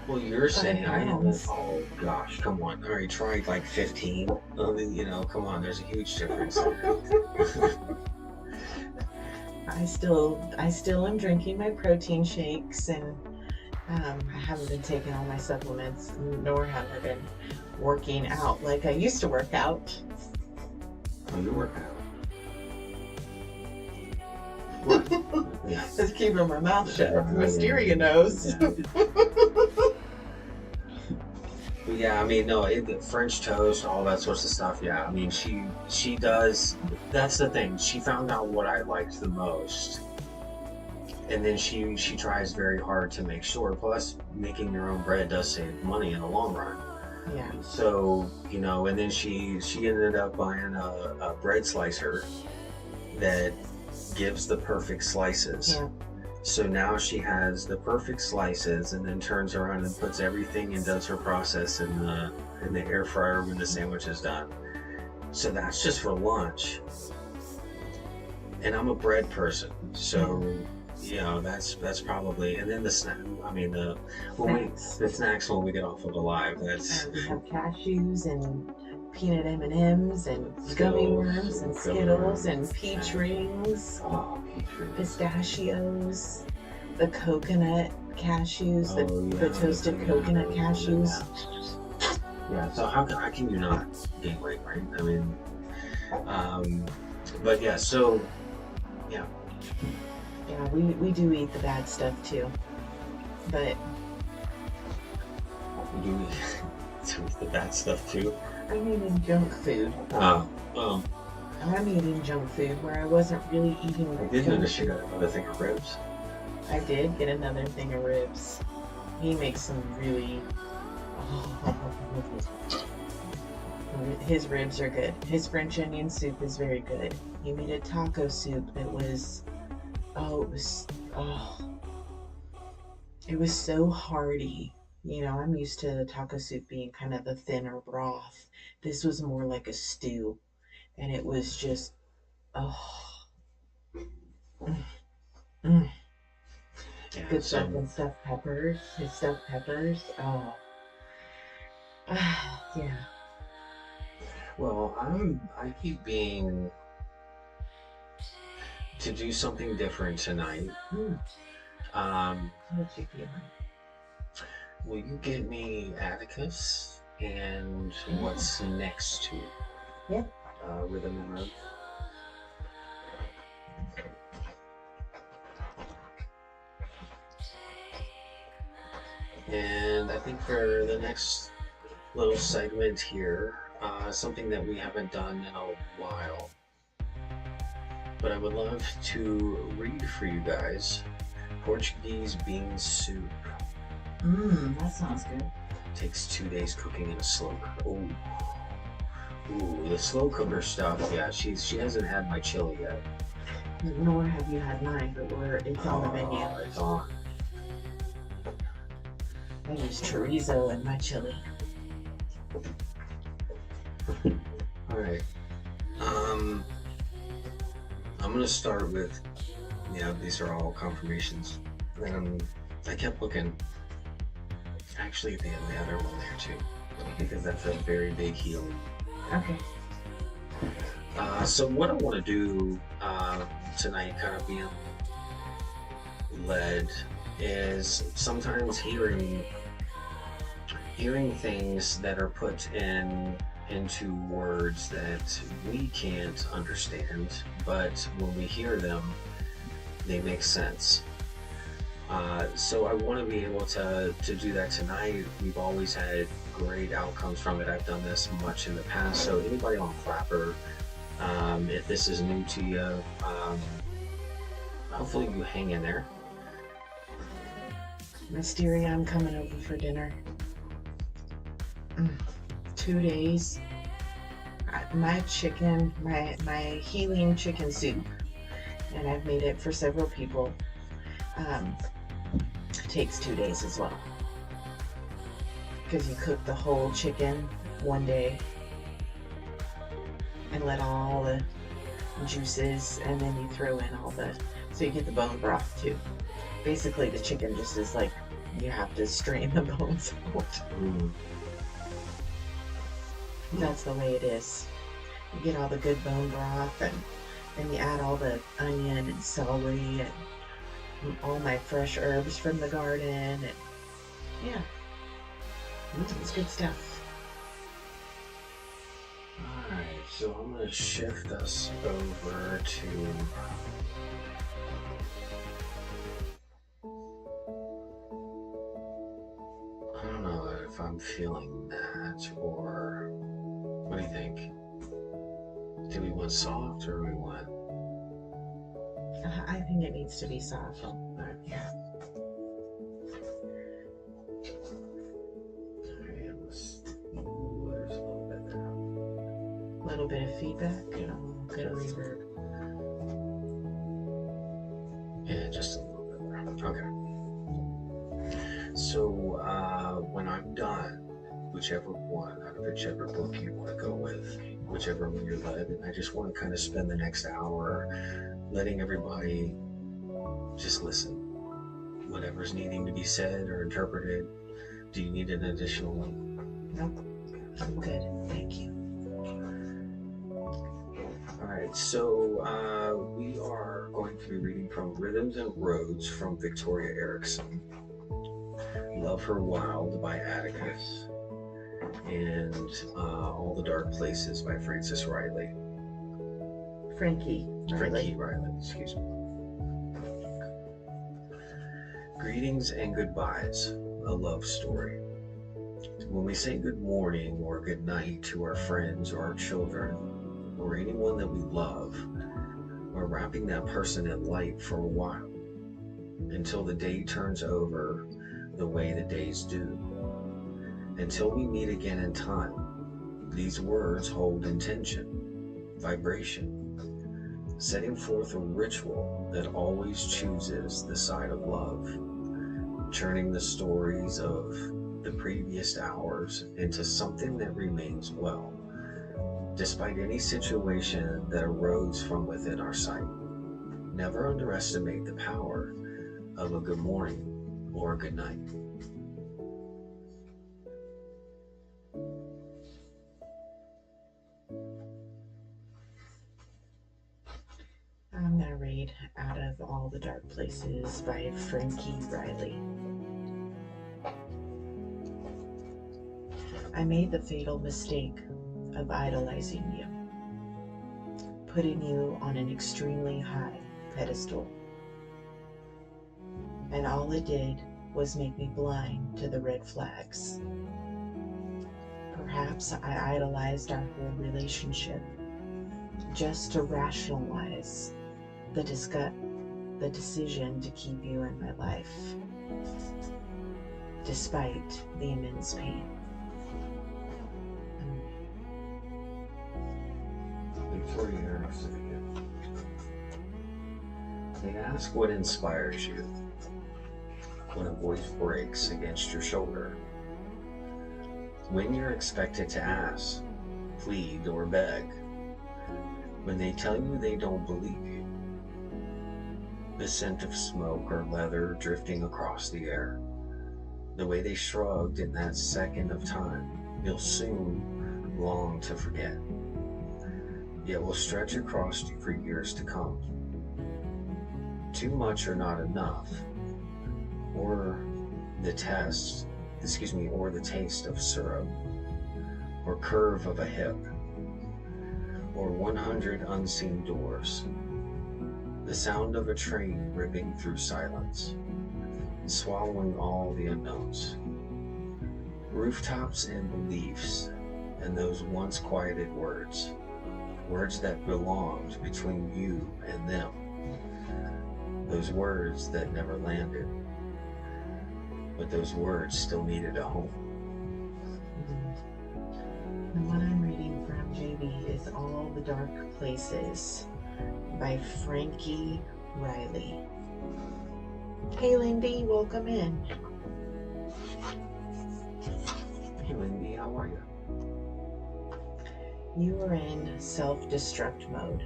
Well, you're saying I haven't. Oh gosh, come on. I already tried like 15. I mean, come on. There's a huge difference there. I still am drinking my protein shakes, and I haven't been taking all my supplements, nor have I been working out like I used to work out. Oh, you work out? What? Yeah. Just keeping my mouth shut. Wisteria knows. Yeah, I mean, no, French toast, all that sorts of stuff. Yeah, I mean, she does. That's the thing. She found out what I liked the most, and then she tries very hard to make sure. Plus, making your own bread does save money in the long run. Yeah. So and then she ended up buying a bread slicer that gives the perfect slices. Yeah. So now she has the perfect slices, and then turns around and puts everything and does her process in the air fryer when the sandwich is done. So that's just for lunch. And I'm a bread person, so that's probably. And then the snack. I mean the snacks when we get off of the live. That's we have cashews and peanut M&Ms and gummy worms and Skittles and peach rings, pistachios, the coconut cashews, the toasted coconut cashews. Yeah, so how can you not gain weight, right? I mean, but yeah, so yeah. Yeah, we do eat the bad stuff too, but we do eat the bad stuff too. I'm eating junk food. Oh, I'm eating junk food where I wasn't really eating I did junk notice you food. got another thing of ribs. I did get another thing of ribs. He makes some really. His ribs are good. His French onion soup is very good. He made a taco soup that was. Oh, it was. Oh, it was so hearty. You know, I'm used to the taco soup being kind of the thinner broth. This was more like a stew, and it was just. Oh. Mm, mm. Yeah, Good stuff so, and stuffed peppers. His stuffed peppers. Oh. Yeah. well, I keep being to do something different tonight. Mm. Um, What you feeling? will you get me Atticus and Yeah. what's next to Yeah. Rhythm and Rhythm? And I think for the next little segment here, something that we haven't done in a while, but I would love to read for you guys Portuguese bean soup. That sounds good. Takes 2 days cooking in a slow cooker. Ooh, the slow cooker stuff. Yeah, she hasn't had my chili yet. Nor have you had mine, but it's on the menu. It's on. I use chorizo in my chili. All right. I'm gonna start with. Yeah, these are all confirmations. I kept looking. Actually, at the other one there too, because that's a very big healing. Okay. So what I want to do tonight, kind of being led, is sometimes hearing things that are put into words that we can't understand, but when we hear them, they make sense. So I want to be able to do that tonight. We've always had great outcomes from it. I've done this much in the past. So anybody on Clapper, if this is new to you, hopefully you hang in there. Mysteria, I'm coming over for dinner. 2 days. My chicken, my healing chicken soup, and I've made it for several people. Takes 2 days as well, because you cook the whole chicken one day and let all the juices, and then you throw in so you get the bone broth too. Basically, the chicken just is like you have to strain the bones out. That's the way it is. You get all the good bone broth, and then you add all the onion and celery and all my fresh herbs from the garden, and yeah, it's good stuff. Alright, so I'm going to shift us over to I don't know if I'm feeling that, or what do you think? Do we want soft or do we want? I think it needs to be soft. Yeah. Alright, let's. Ooh, there's a little bit there. A little bit of feedback, good reverb. Yeah, just a little bit there. Okay. So when I'm done, whichever one out of whichever book you want to go with, whichever one you're led, and I just want to kind of spend the next hour letting everybody just listen. Whatever's needing to be said or interpreted. Do you need an additional one? Nope. I'm good. Thank you. Alright, so we are going to be reading from Rhythms and Roads from Victoria Erickson, Love Her Wild by Atticus, and All the Dark Places by Francis Riley. Frankie Riley, excuse me. Greetings and goodbyes, a love story. When we say good morning or good night to our friends or our children or anyone that we love, we're wrapping that person in light for a while until the day turns over the way the days do. Until we meet again in time, these words hold intention, vibration, setting forth a ritual that always chooses the side of love, turning the stories of the previous hours into something that remains well, despite any situation that arose from within our sight. Never underestimate the power of a good morning or a good night. I'm going to read Out of All the Dark Places by Frankie Riley. I made the fatal mistake of idolizing you, putting you on an extremely high pedestal. And all it did was make me blind to the red flags. Perhaps I idolized our whole relationship just to rationalize the decision to keep you in my life, despite the immense pain. Victoria Erickson. They ask what inspires you when a voice breaks against your shoulder. When you're expected to ask, plead, or beg. When they tell you they don't believe you. The scent of smoke or leather drifting across the air. The way they shrugged in that second of time, you'll soon long to forget. Yet will stretch across you for years to come. Too much or not enough, or the taste of syrup, or curve of a hip, or 100 unseen doors, the sound of a train ripping through silence, swallowing all the unknowns, rooftops and beliefs, and those once quieted words that belonged between you and them, those words that never landed, but those words still needed a home. And what I'm reading from JB is All the Dark Places by Frankie Riley. Hey Lindy, welcome in. Hey Lindy, how are you? You are in self-destruct mode.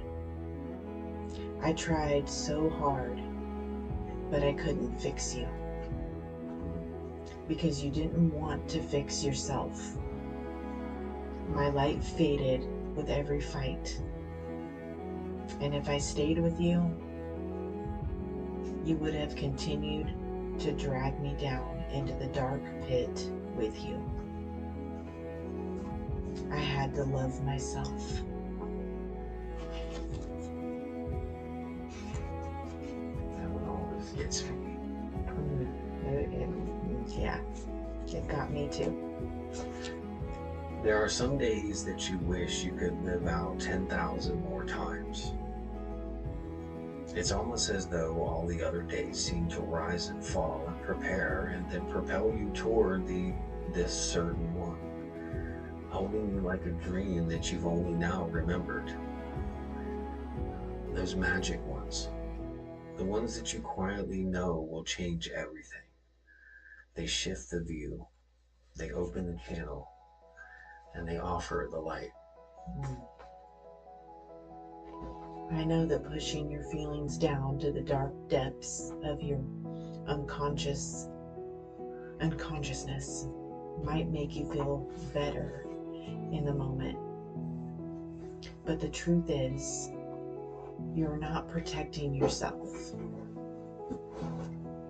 I tried so hard, but I couldn't fix you. Because you didn't want to fix yourself. My light faded with every fight. And if I stayed with you, you would have continued to drag me down into the dark pit with you. I had to love myself. And when all this gets me. Yeah, it got me too. There are some days that you wish you could live out 10,000 more times. It's almost as though all the other days seem to rise and fall and prepare and then propel you toward this certain one, holding you like a dream that you've only now remembered. Those magic ones, the ones that you quietly know will change everything. They shift the view, they open the channel, and they offer the light. I know that pushing your feelings down to the dark depths of your unconsciousness might make you feel better in the moment. But the truth is, you're not protecting yourself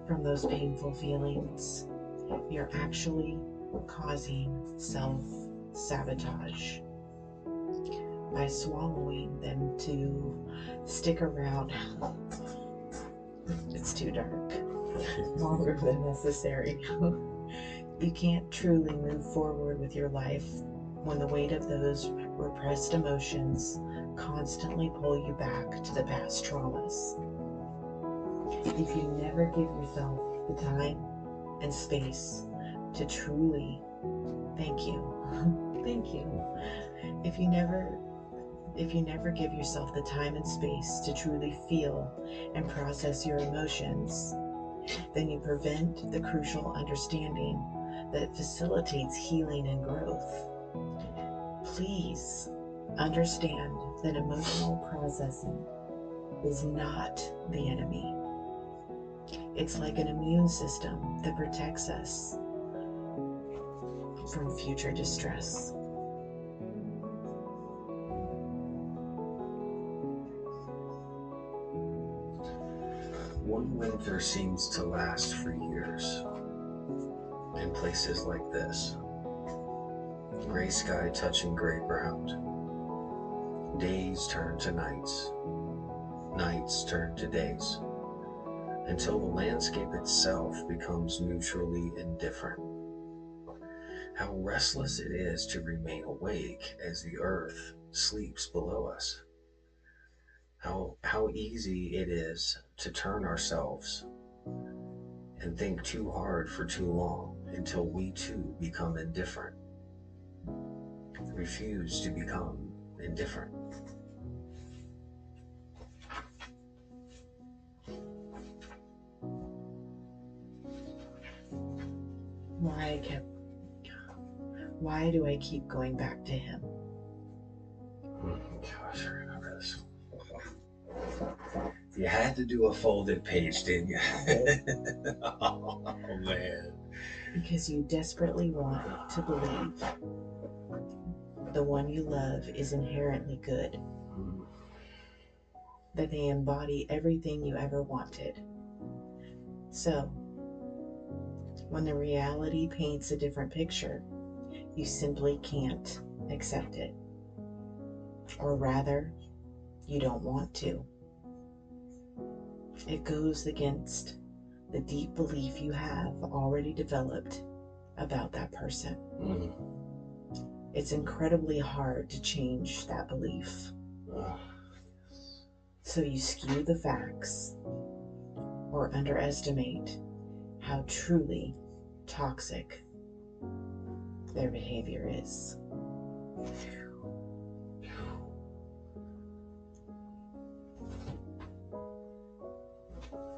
from those painful feelings. You're actually causing self-sabotage by swallowing them to stick around. It's too dark. Longer than necessary. You can't truly move forward with your life when the weight of those repressed emotions constantly pull you back to the past traumas. If you never give yourself the time and space to truly thank you. Thank you. If you never give yourself the time and space to truly feel and process your emotions, then you prevent the crucial understanding that facilitates healing and growth. Please understand that emotional processing is not the enemy. It's like an immune system that protects us from future distress. One winter seems to last for years in places like this. Gray sky touching gray ground. Days turn to nights. Nights turn to days. Until the landscape itself becomes neutrally indifferent. How restless it is to remain awake as the earth sleeps below us. How easy it is to turn ourselves and think too hard for too long until we too become indifferent. Refuse to become indifferent. Why do I keep going back to him? Gosh, I remember this. You had to do a folded page, didn't you? Oh, man. Because you desperately want to believe the one you love is inherently good. That they embody everything you ever wanted. So, when the reality paints a different picture, you simply can't accept it. Or rather, you don't want to. It goes against the deep belief you have already developed about that person. It's incredibly hard to change that belief. So you skew the facts or underestimate how truly toxic their behavior is.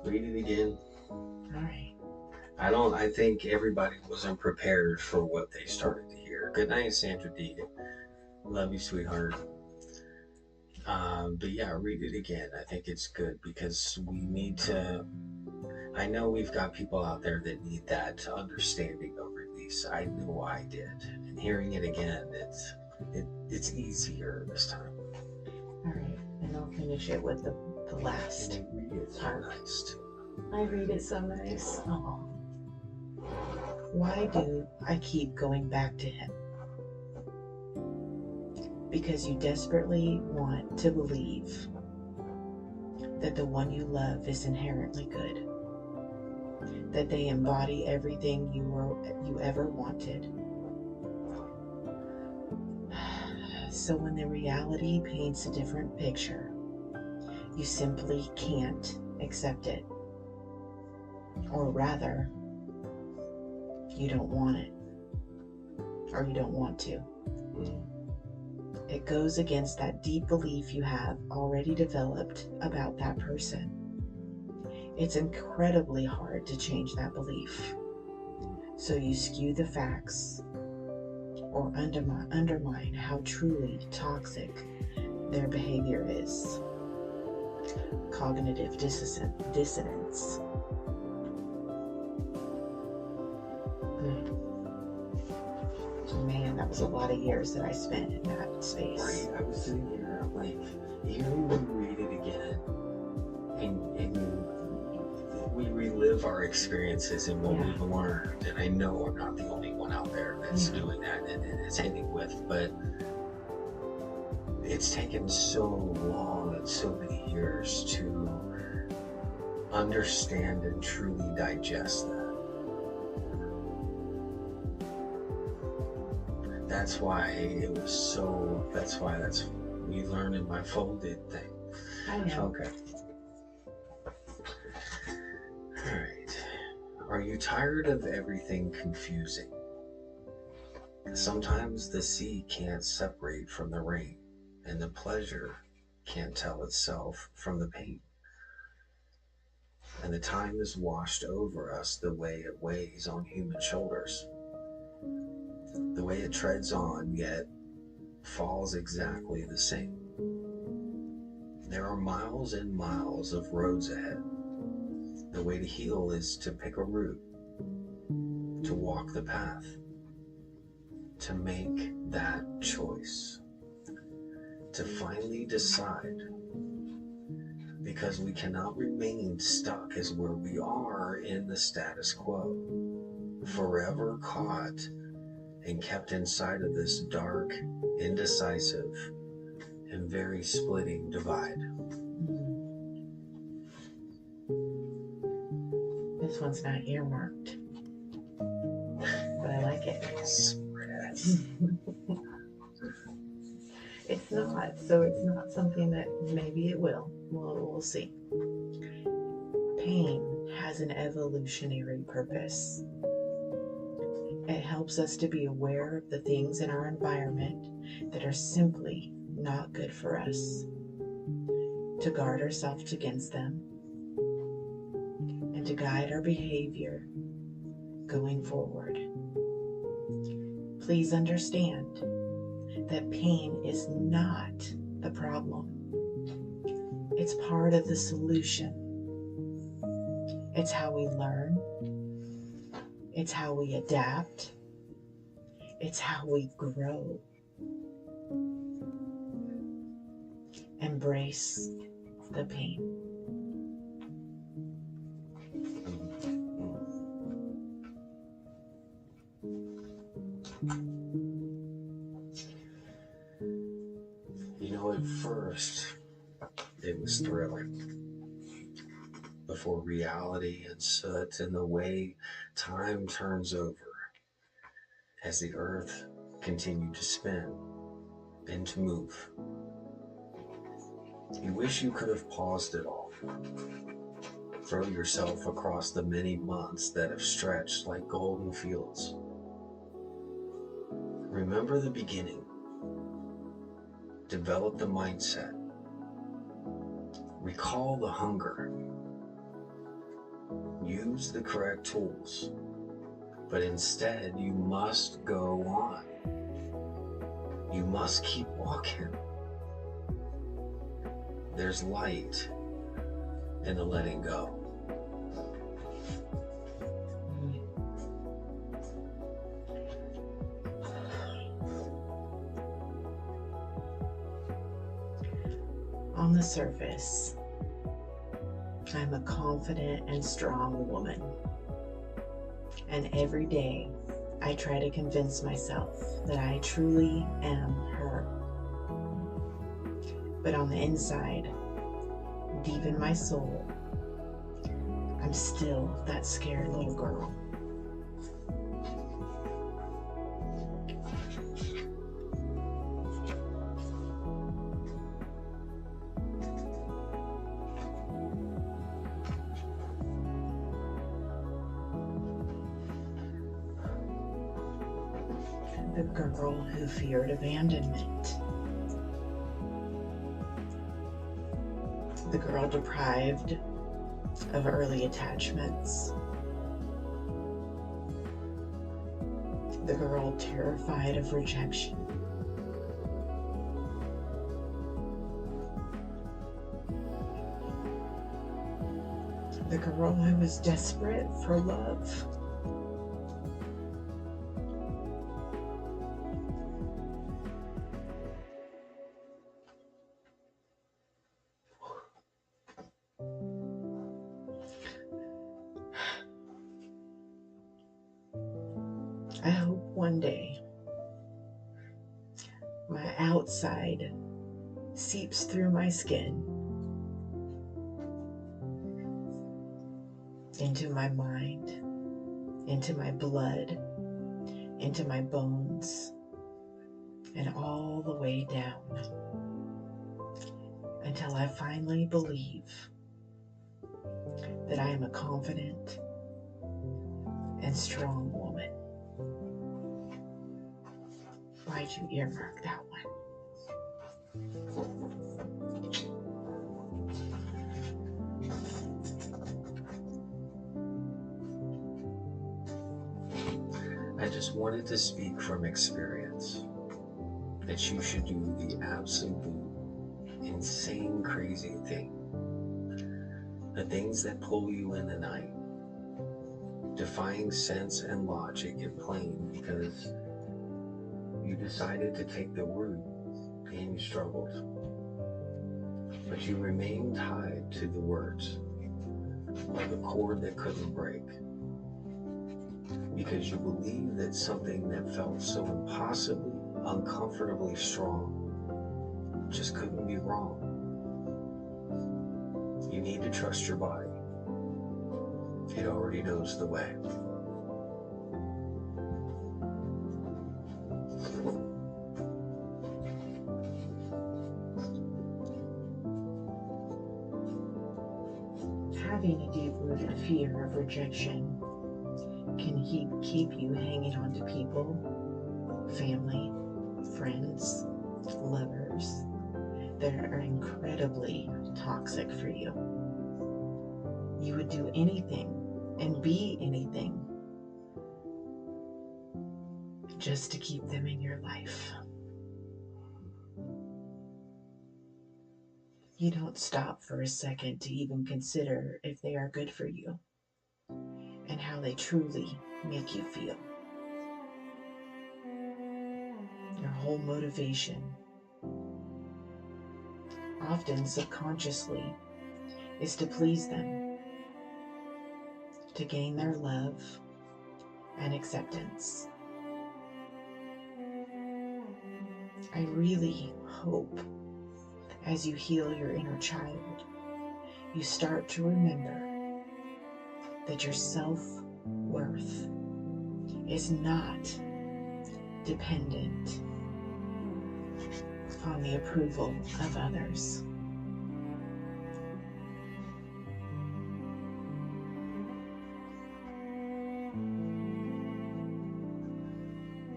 Read it again. All right. I think everybody wasn't prepared for what they started to hear. Good night, Sandra D. Love you, sweetheart. But yeah, read it again. I think it's good because we need to. I know we've got people out there that need that understanding of release. I know I did, and hearing it again, it's easier this time. All right, and I'll finish it with the last part. Nice too. I read it so nice. Oh. Why do I keep going back to him? Because you desperately want to believe that the one you love is inherently good. That they embody everything you ever wanted. So when the reality paints a different picture, you simply can't accept it. Or rather, you don't want it. Or you don't want to. It goes against that deep belief you have already developed about that person. It's incredibly hard to change that belief. So you skew the facts or undermine how truly toxic their behavior is. Cognitive dissonance. Man, that was a lot of years that I spent in that space. Right, I was sitting here, like, even when we read it again, and we relive our experiences and what we've learned, and I know I'm not the only one out there that's doing that, and it's ending with, but it's taken so long and so many years to understand and truly digest that. that's why we learned in my folded thing. I know. Okay. Alright. Are you tired of everything confusing? Sometimes the sea can't separate from the rain, and the pleasure can't tell itself from the pain. And the time is washed over us the way it weighs on human shoulders. The way it treads on, yet falls exactly the same. There are miles and miles of roads ahead. The way to heal is to pick a route, to walk the path, to make that choice, to finally decide, because we cannot remain stuck as where we are in the status quo, forever caught and kept inside of this dark, indecisive, and very splitting divide. This one's not earmarked, but I like it. It's not, so it's not something that maybe it will. We'll see. Pain has an evolutionary purpose. It helps us to be aware of the things in our environment that are simply not good for us, to guard ourselves against them, and to guide our behavior going forward. Please understand that pain is not the problem. It's part of the solution. It's how we learn. It's how we adapt. It's how we grow. Embrace the pain. At first, it was thrilling. Before reality and soot and the way time turns over as the earth continued to spin and to move. You wish you could have paused it all. Throw yourself across the many months that have stretched like golden fields. Remember the beginning. Develop the mindset. Recall the hunger. Use the correct tools. But instead, you must go on. You must keep walking. There's light in the letting go. On the surface, I'm a confident and strong woman. And every day, I try to convince myself that I truly am her. But on the inside, deep in my soul, I'm still that scared little girl. The girl who feared abandonment. The girl deprived of early attachments. The girl terrified of rejection. The girl who was desperate for love. I hope one day my outside seeps through my skin into my mind, into my blood, into my bones, and all the way down until I finally believe that I am a confident and strong woman. Why'd you earmark that one? I just wanted to speak from experience that you should do the absolute insane, crazy thing. The things that pull you in the night, defying sense and logic and plain because you decided to take the route and you struggled. But you remained tied to the words like a cord that couldn't break because you believed that something that felt so impossibly, uncomfortably strong just couldn't be wrong. You need to trust your body. It already knows the way. Having a deep-rooted fear of rejection can keep you hanging on to people, family, friends, lovers that are incredibly toxic for you. You would do anything and be anything just to keep them in your life. You don't stop for a second to even consider if they are good for you and how they truly make you feel. Your whole motivation, often subconsciously, is to please them, to gain their love and acceptance. I really hope as you heal your inner child, you start to remember that your self-worth is not dependent on the approval of others.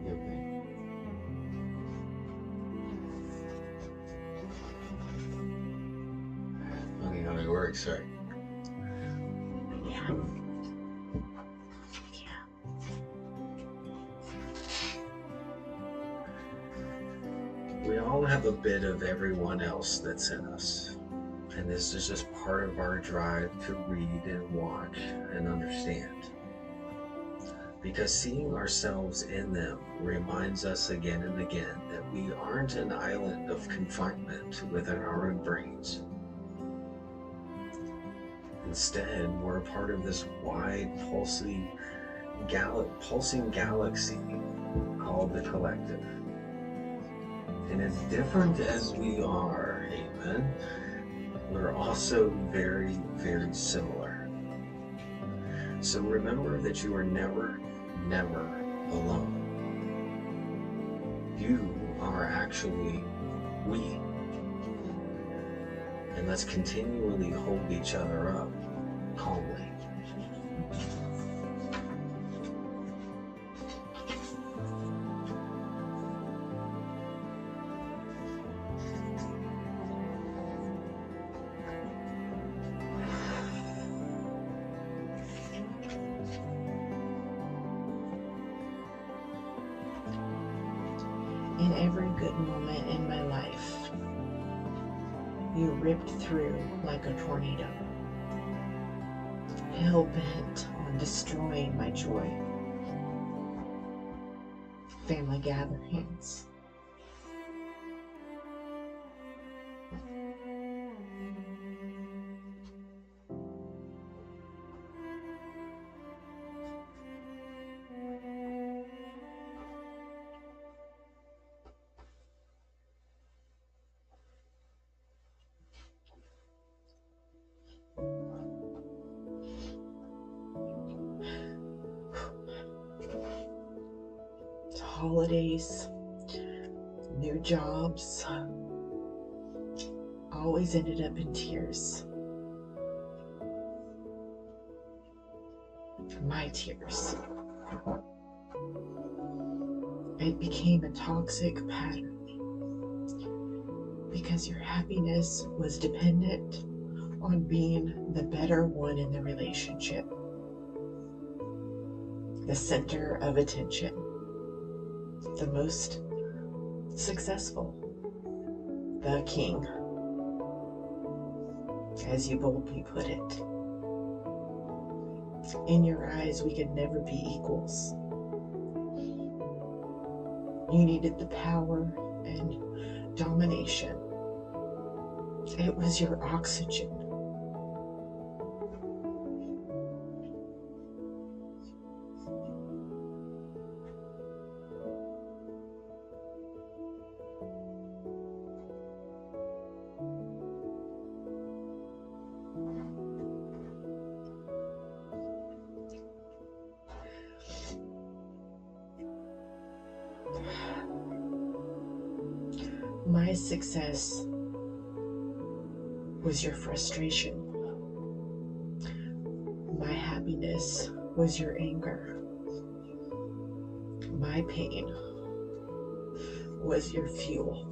You okay? Funny how it works, right? Yeah. We all have a bit of everyone else that's in us. And this is just part of our drive to read and watch and understand. Because seeing ourselves in them reminds us again and again that we aren't an island of confinement within our own brains. Instead, we're a part of this wide, pulsing galaxy called the collective. And as different as we are, amen, we're also very, very similar. So remember that you are never, never alone. You are actually we. And let's continually hold each other up calmly. In every good moment in my life, you ripped through like a tornado, hell-bent on destroying my joy. Family gatherings, holidays, new jobs always ended up in tears. My tears. It became a toxic pattern because your happiness was dependent on being the better one in the relationship, the center of attention, the most successful, the king, as you boldly put it. In your eyes, we could never be equals. You needed the power and domination. It was your oxygen. My success was your frustration. My happiness was your anger. My pain was your fuel.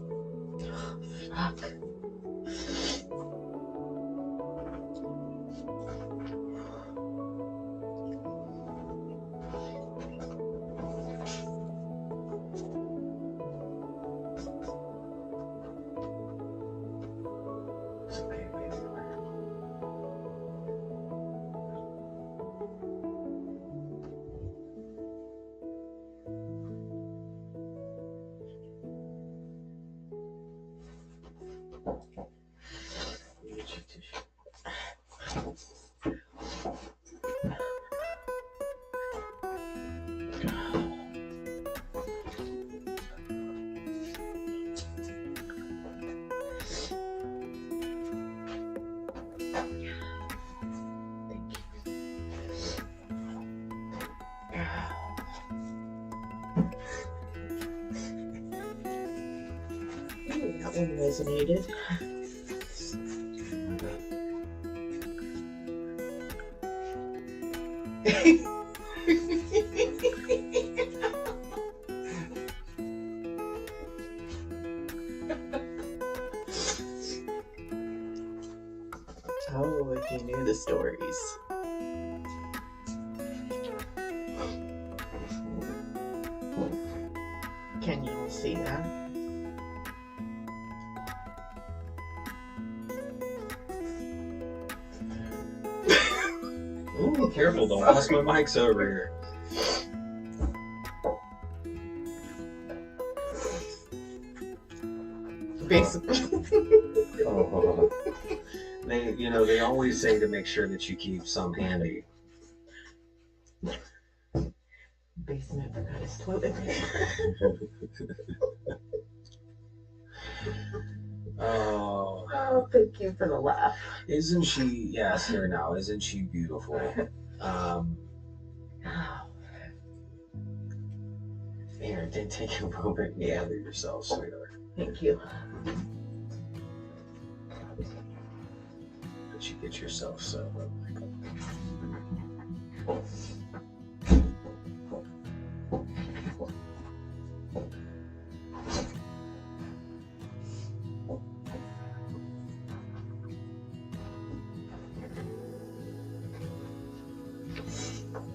Fuck. That one resonated. Oh, if you knew the stories. Can you all see that? Ooh, careful, don't toss my mics over here. Basically. Oh. They always say to make sure that you keep some handy. Basement forgot his toilet. Oh, thank you for the laugh. Isn't she? Yes, here now. Isn't she beautiful? Here, then take a moment and gather yourself, sweetheart. Thank you. But you get yourself settled, Michael.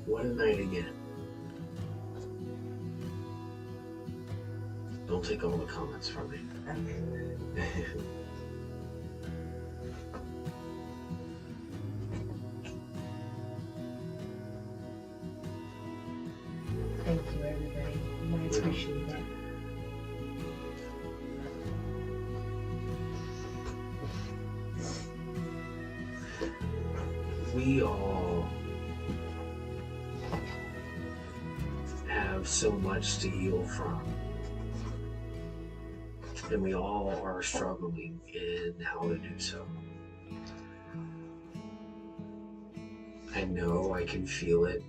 What a night again. Don't take all the comments from me. Thank you, everybody. I appreciate it. We all have so much to heal from. And we all are struggling in how to do so. I know, I can feel it,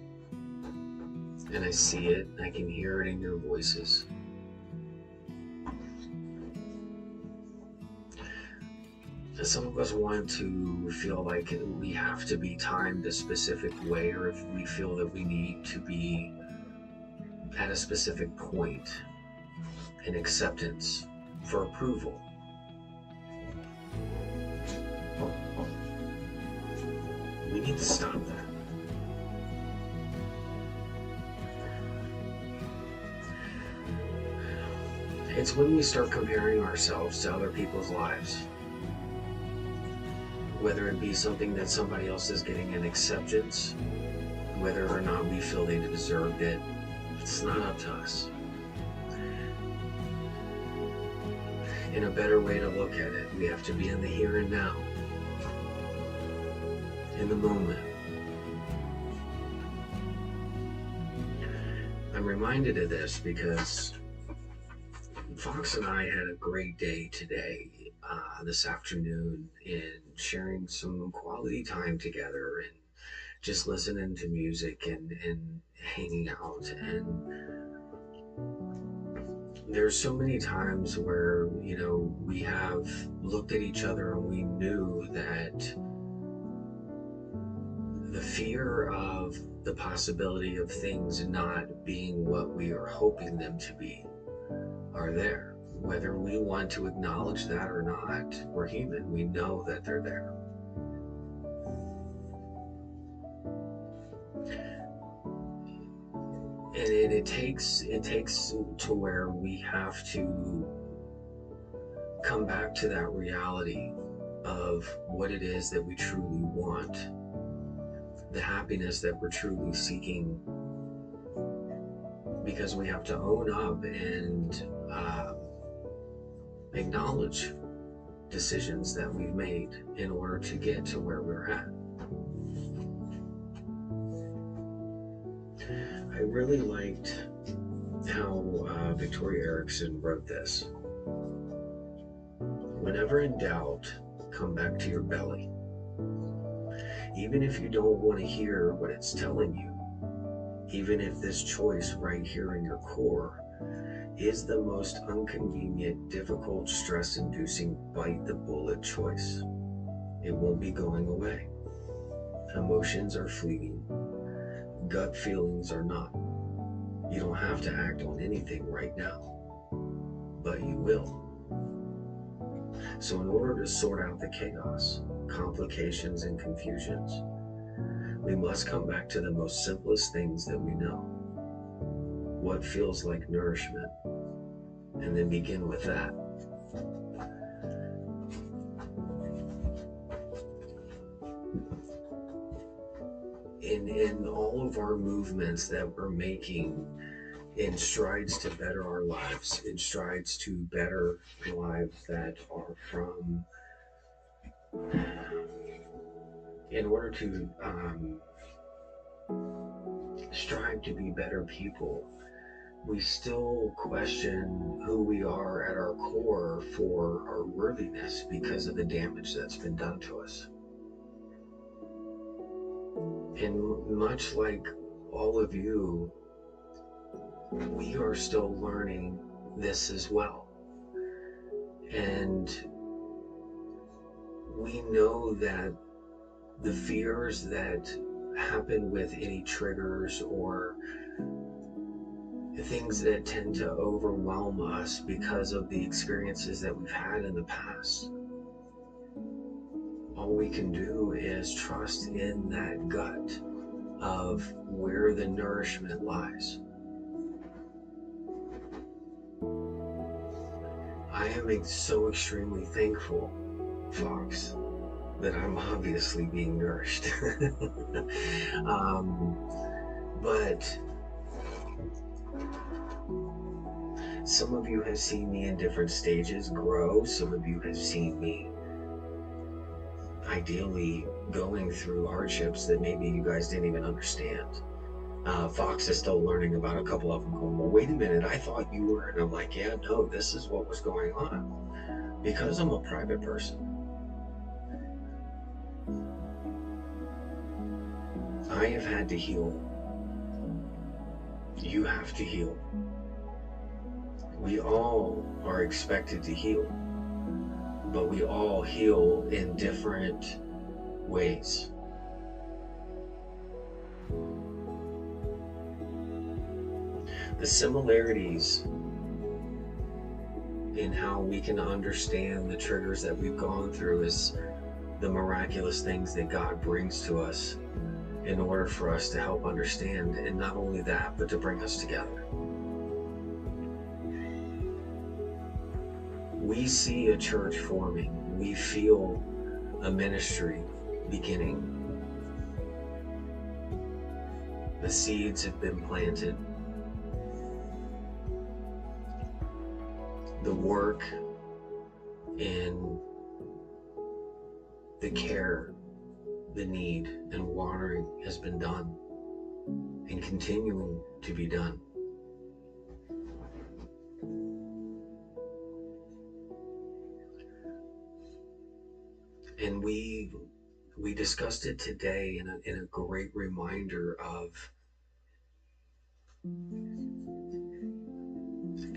and I see it, I can hear it in your voices. Some of us want to feel like we have to be timed a specific way, or if we feel that we need to be at a specific point in acceptance for approval. We need to stop that. It's when we start comparing ourselves to other people's lives, whether it be something that somebody else is getting an acceptance, whether or not we feel they deserved it, it's not up to us. In a better way to look at it, we have to be in the here and now, in the moment. I'm reminded of this because Fox and I had a great day today, this afternoon, in sharing some quality time together and just listening to music and hanging out. And there's so many times where, we have looked at each other and we knew that the fear of the possibility of things not being what we are hoping them to be are there. Whether we want to acknowledge that or not, we're human. We know that they're there. And it takes to where we have to come back to that reality of what it is that we truly want, the happiness that we're truly seeking, because we have to own up and acknowledge decisions that we've made in order to get to where we're at. I really liked how Victoria Erickson wrote this. Whenever in doubt, come back to your belly. Even if you don't want to hear what it's telling you, even if this choice right here in your core is the most inconvenient, difficult, stress-inducing, bite-the-bullet choice, it won't be going away. Emotions are fleeting. Gut feelings are not. You don't have to act on anything right now, but you will. So in order to sort out the chaos, complications, and confusions, we must come back to the most simplest things that we know. What feels like nourishment, and then begin with that. In all of our movements that we're making, in strides to better our lives, in strides to better lives that are from, in order to strive to be better people, we still question who we are at our core for our worthiness because of the damage that's been done to us. And much like all of you, we are still learning this as well. And we know that the fears that happen with any triggers or things that tend to overwhelm us because of the experiences that we've had in the past, all we can do is trust in that gut of where the nourishment lies. I am so extremely thankful, Fox, that I'm obviously being nourished. But some of you have seen me in different stages grow. Some of you have seen me ideally going through hardships that maybe you guys didn't even understand. Fox is still learning about a couple of them, going, well, wait a minute, I thought you were, and I'm like, yeah, no, this is what was going on. Because I'm a private person, I have had to heal. You have to heal. We all are expected to heal. but we all heal in different ways. The similarities in how we can understand the triggers that we've gone through is the miraculous things that God brings to us in order for us to help understand, and not only that, but to bring us together. We see a church forming. We feel a ministry beginning. The seeds have been planted. The work and the care, the need, and watering has been done and continuing to be done. And we discussed it today in a great reminder of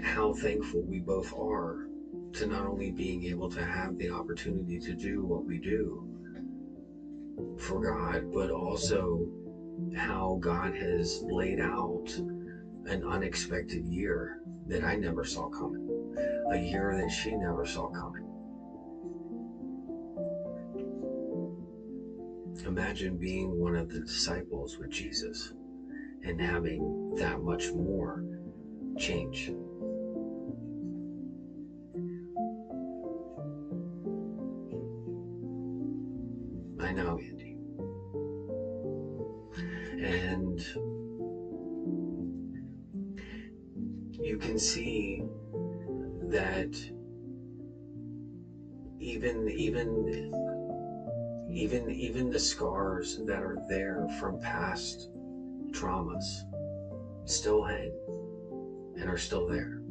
how thankful we both are to not only being able to have the opportunity to do what we do for God, but also how God has laid out an unexpected year that I never saw coming, a year that she never saw coming. Imagine being one of the disciples with Jesus and having that much more change. I know, Andy. And you can see that even the scars that are there from past traumas still hang and are still there.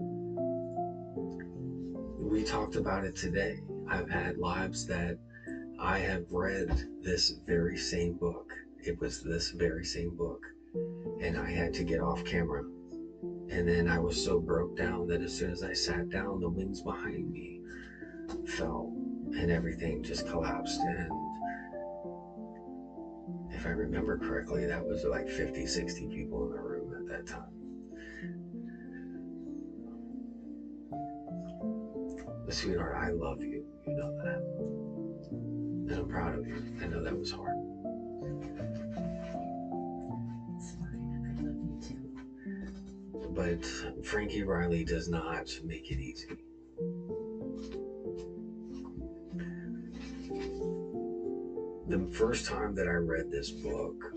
We talked about it today. I've had lives that I have read this very same book. It was this very same book, and I had to get off camera. And then I was so broke down that as soon as I sat down, the wings behind me fell and everything just collapsed. And if I remember correctly, that was like 50, 60 people in the room at that time. But sweetheart, I love you. You know that. And I'm proud of you. I know that was hard. It's fine. I love you too. But Frankie Riley does not make it easy. The first time that I read this book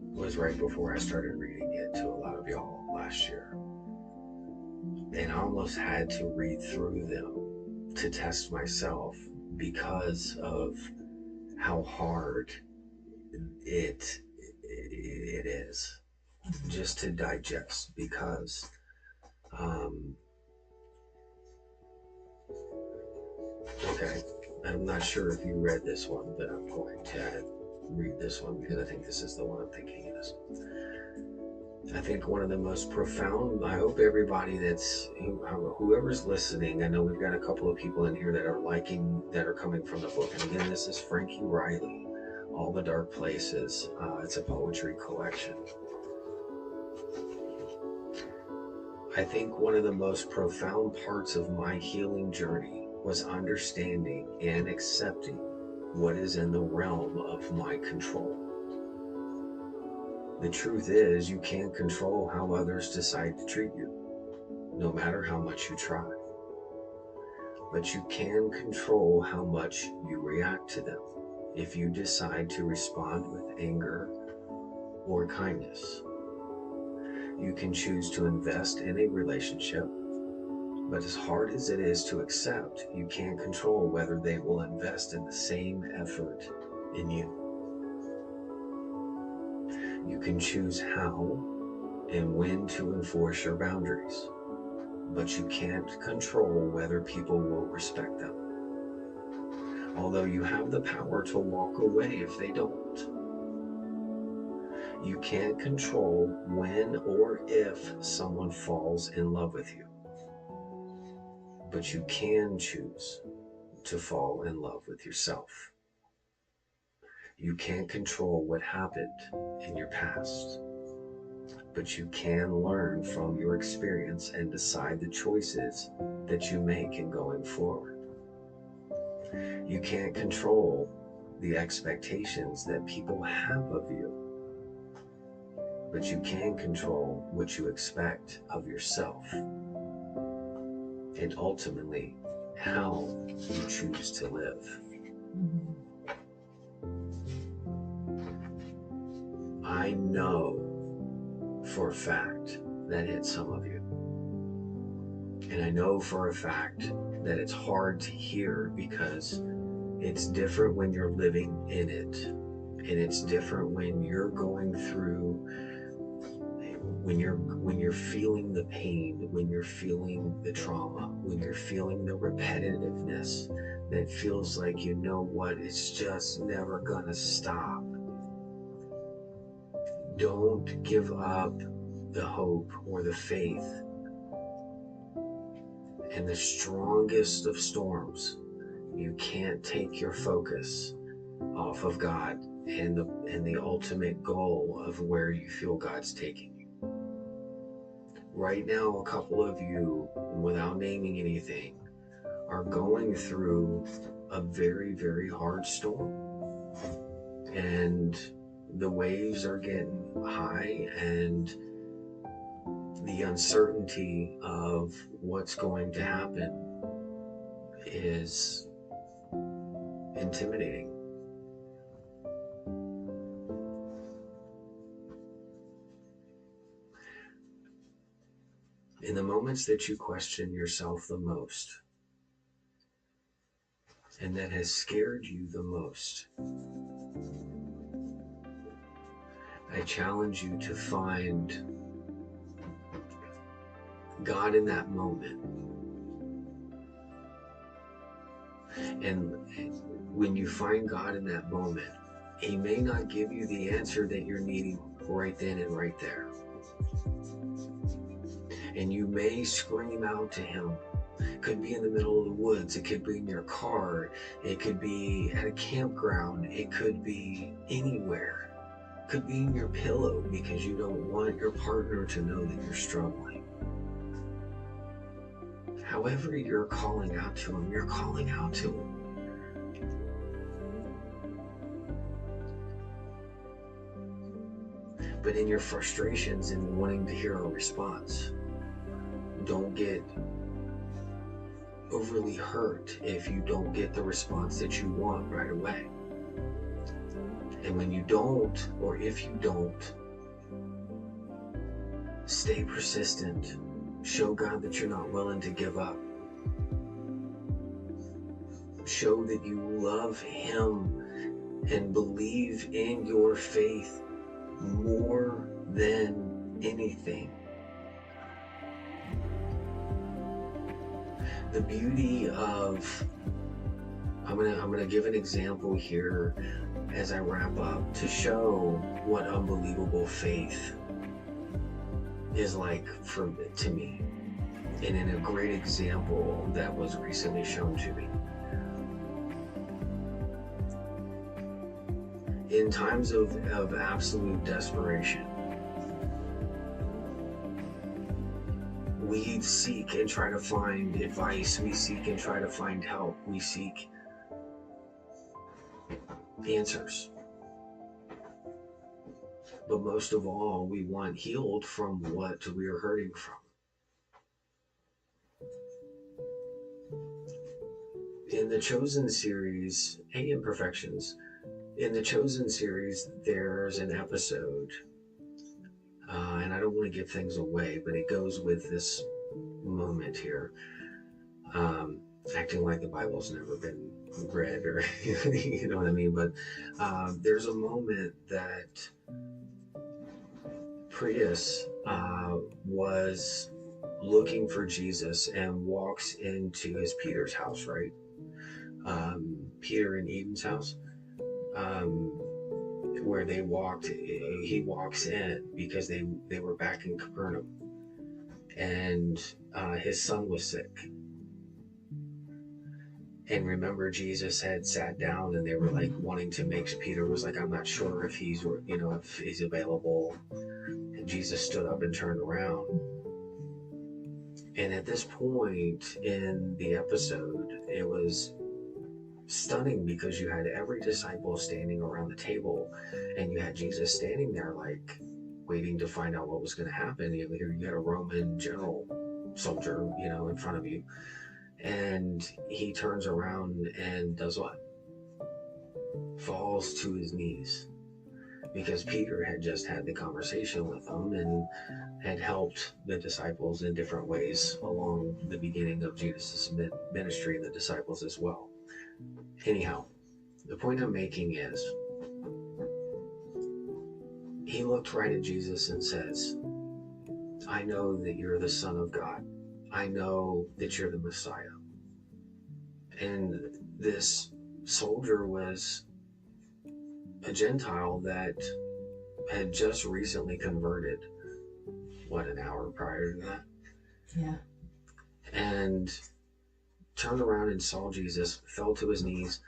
was right before I started reading it to a lot of y'all last year. And I almost had to read through them to test myself because of how hard it is just to digest, because okay, I'm not sure if you read this one, but I'm going to read this one because I think this is the one I'm thinking it is. I think one of the most profound, I hope everybody whoever's listening, I know we've got a couple of people in here that are coming from the book. And again, this is Frankie Riley, All the Dark Places. It's a poetry collection. I think one of the most profound parts of my healing journey was understanding and accepting what is in the realm of my control. The truth is, you can't control how others decide to treat you, no matter how much you try. But you can control how much you react to them if you decide to respond with anger or kindness. You can choose to invest in a relationship, but as hard as it is to accept, you can't control whether they will invest in the same effort in you. You can choose how and when to enforce your boundaries, but you can't control whether people will respect them. Although you have the power to walk away if they don't. You can't control when or if someone falls in love with you, but you can choose to fall in love with yourself. You can't control what happened in your past, but you can learn from your experience and decide the choices that you make in going forward. You can't control the expectations that people have of you, but you can control what you expect of yourself, and ultimately how you choose to live. Mhm. I know for a fact that hits some of you. And I know for a fact that it's hard to hear because it's different when you're living in it. And it's different when you're going through, when you're feeling the pain, when you're feeling the trauma, when you're feeling the repetitiveness that feels like, you know what, it's just never gonna stop. Don't give up the hope or the faith. In the strongest of storms, you can't take your focus off of God and the ultimate goal of where you feel God's taking you. Right now, a couple of you, without naming anything, are going through a very, very hard storm. And the waves are getting high, and the uncertainty of what's going to happen is intimidating. In the moments that you question yourself the most, and that has scared you the most, I challenge you to find God in that moment. And when you find God in that moment, He may not give you the answer that you're needing right then and right there. And you may scream out to Him. It could be in the middle of the woods. It could be in your car. It could be at a campground. It could be anywhere. It could be in your pillow because you don't want your partner to know that you're struggling. However you're calling out to Him, you're calling out to Him. But in your frustrations and wanting to hear a response, don't get overly hurt if you don't get the response that you want right away. And when you don't, or if you don't, stay persistent. Show God that you're not willing to give up. Show that you love Him and believe in your faith more than anything. The beauty of, I'm gonna give an example here as I wrap up to show what unbelievable faith is like to me, and in a great example that was recently shown to me. In times of absolute desperation, we seek and try to find advice, we seek and try to find help, we seek answers. But most of all, we want healed from what we are hurting from. In the Chosen series, and Imperfections, in the Chosen series, there's an episode, and I don't want to give things away, but it goes with this moment here. Acting like the Bible's never been read, or you know what I mean, but there's a moment that Prius was looking for Jesus and walks into his Peter's house, right? Peter and Eden's house, where he walks in because they were back in Capernaum, and his son was sick. And remember, Jesus had sat down, and they were like wanting to make, Peter was like, I'm not sure if he's, if he's available. And Jesus stood up and turned around. And at this point in the episode, it was stunning because you had every disciple standing around the table, and you had Jesus standing there like waiting to find out what was going to happen. You had a Roman general soldier, in front of you, and he turns around and does what? Falls to his knees, because Peter had just had the conversation with him and had helped the disciples in different ways along the beginning of Jesus' ministry, and the disciples as well. Anyhow, the point I'm making is, he looked right at Jesus and says, I know that you're the Son of God. I know that you're the Messiah. And this soldier was a Gentile that had just recently converted, an hour prior to that? Yeah. And turned around and saw Jesus, fell to his knees.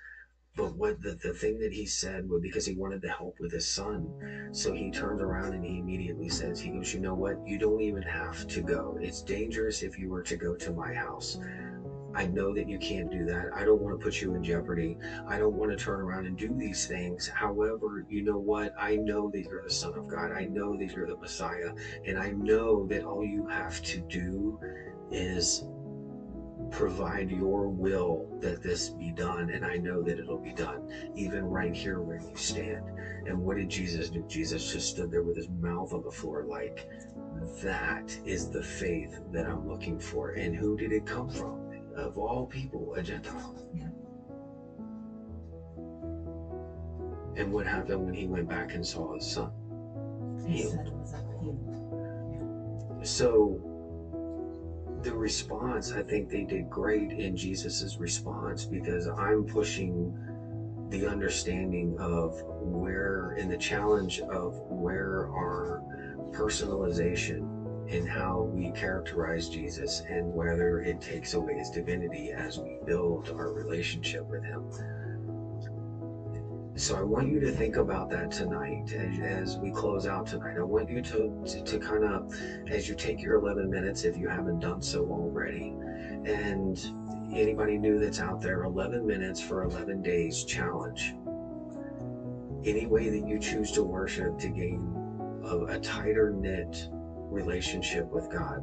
But what the thing that he said was, because he wanted to help with his son, so he turned around and he immediately says, he goes, you know what? You don't even have to go. It's dangerous if you were to go to my house. I know that you can't do that. I don't want to put you in jeopardy. I don't want to turn around and do these things. However, you know what? I know that you're the Son of God. I know that you're the Messiah. And I know that all you have to do is provide your will that this be done, and I know that it'll be done, even right here where you stand. And what did Jesus do? Jesus just stood there with his mouth on the floor like, that is the faith that I'm looking for. And who did it come from? Of all people, a Gentile. Yeah. And what happened when he went back and saw his son? He said it was healed. Yeah. So the response, I think they did great in Jesus's response, because I'm pushing the understanding of where, in the challenge of where our personalization and how we characterize Jesus, and whether it takes away his divinity as we build our relationship with him. So I want you to think about that tonight as we close out tonight. I want you to kind of, as you take your 11 minutes, if you haven't done so already, and anybody new that's out there, 11 minutes for 11 days challenge. Any way that you choose to worship to gain a tighter knit relationship with God.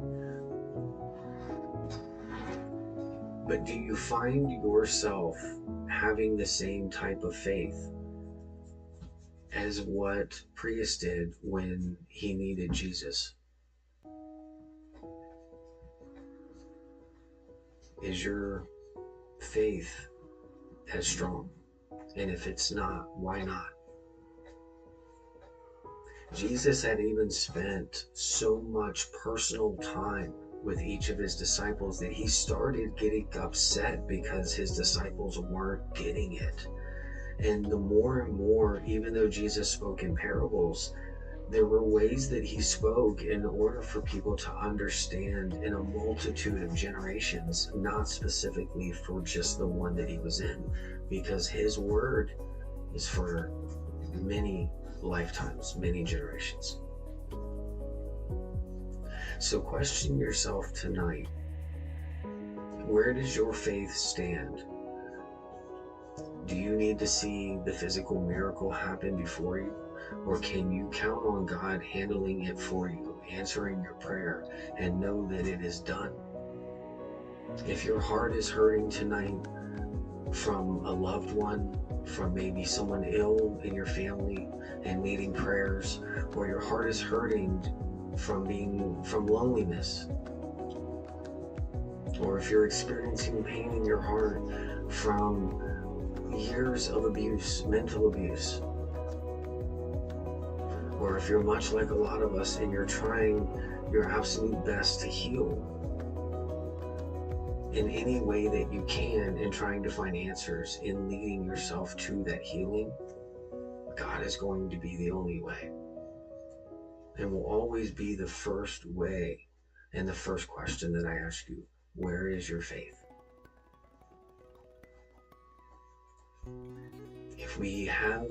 But do you find yourself having the same type of faith as what Prius did when he needed Jesus? Is your faith as strong? And if it's not, why not? Jesus had even spent so much personal time with each of his disciples that he started getting upset because his disciples weren't getting it. And the more and more, even though Jesus spoke in parables, there were ways that he spoke in order for people to understand in a multitude of generations, not specifically for just the one that he was in, because his word is for many lifetimes, many generations. So question yourself tonight, where does your faith stand? Do you need to see the physical miracle happen before you? Or can you count on God handling it for you, answering your prayer, and know that it is done? If your heart is hurting tonight from a loved one, from maybe someone ill in your family and needing prayers, or your heart is hurting from loneliness, or if you're experiencing pain in your heart from years of abuse, mental abuse, or if you're much like a lot of us and you're trying your absolute best to heal in any way that you can and trying to find answers in leading yourself to that healing, God is going to be the only way, and will always be the first way and the first question that I ask you. Where is your faith? If we have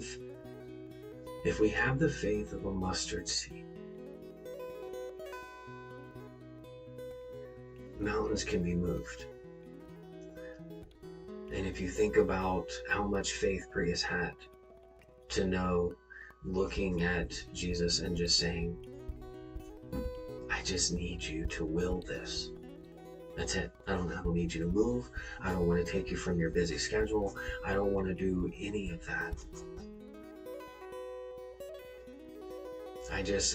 the faith of a mustard seed, mountains can be moved. And if you think about how much faith Prius had to know, looking at Jesus and just saying, I just need you to will this. That's it. I don't need you to move. I don't want to take you from your busy schedule. I don't want to do any of that.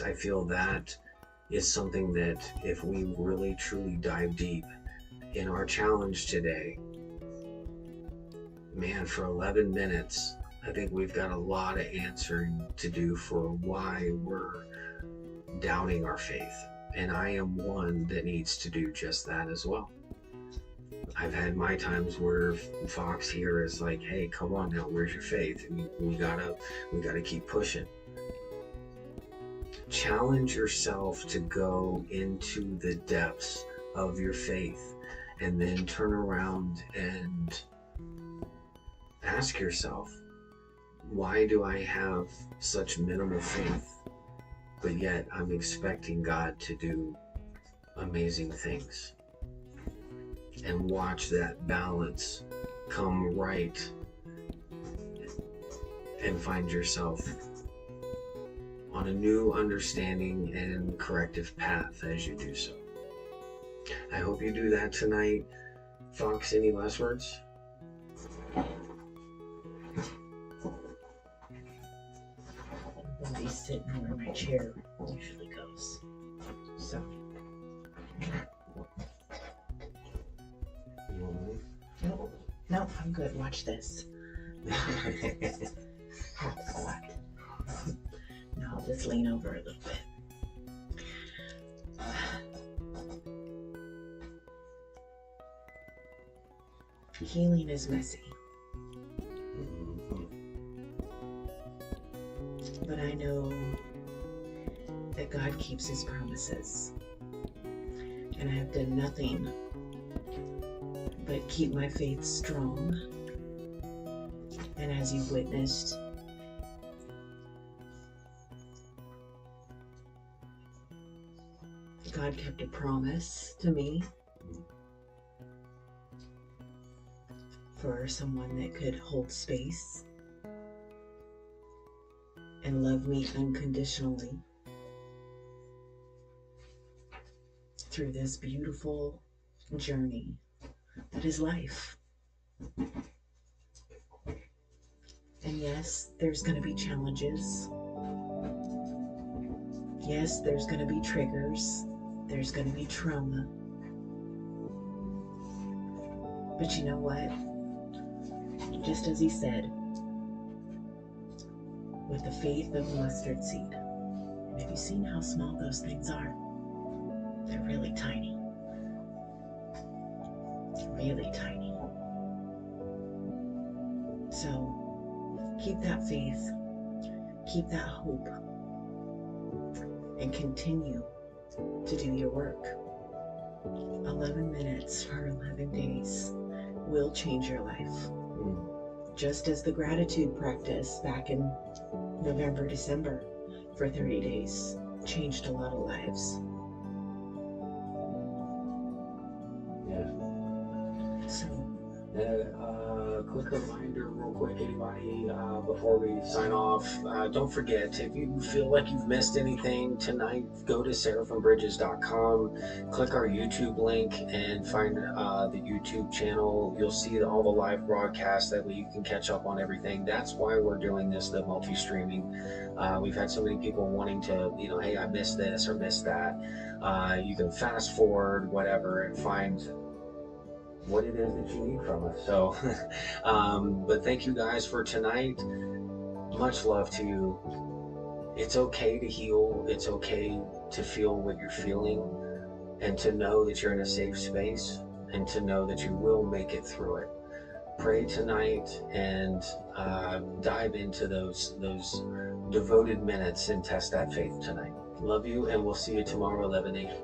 I feel that is something that if we really truly dive deep in our challenge today, man, for 11 minutes, I think we've got a lot of answering to do for why we're doubting our faith. And I am one that needs to do just that as well. I've had my times where Fox here is like, hey, come on now, where's your faith? We gotta keep pushing. Challenge yourself to go into the depths of your faith and then turn around and ask yourself, why do I have such minimal faith, but yet I'm expecting God to do amazing things? And watch that balance come right and find yourself on a new understanding and corrective path as you do so. I hope you do that tonight. Fox, any last words? I'm gonna be sitting where my chair usually goes. So. No, I'm good. Watch this. No, I'll just lean over a little bit. Healing is messy. But I know that God keeps his promises. And I have done nothing but keep my faith strong. And as you've witnessed, God kept a promise to me for someone that could hold space and love me unconditionally through this beautiful journey that is life. And yes, there's going to be challenges. Yes, there's going to be triggers. There's going to be trauma. But you know what? Just as he said, with the faith of mustard seed. And have you seen how small those things are? They're really tiny. Really tiny. So keep that faith, keep that hope, and continue to do your work. 11 minutes for 11 days will change your life. Just as the gratitude practice back in November, December for 30 days changed a lot of lives. Yeah. So, quick reminder real quick, anybody, before we sign off, don't forget, if you feel like you've missed anything tonight, go to seraphimbridges.com, click our YouTube link and find the YouTube channel. You'll see all the live broadcasts, that way you can catch up on everything. That's why we're doing this, the multi-streaming. We've had so many people wanting to, hey, I missed this or missed that. You can fast forward, whatever, and find what it is that you need from us. So, but thank you guys for tonight. Much love to you. It's okay to heal. It's okay to feel what you're feeling, and to know that you're in a safe space, and to know that you will make it through it. Pray tonight and dive into those devoted minutes and test that faith tonight. Love you, and we'll see you tomorrow, 11 a.m.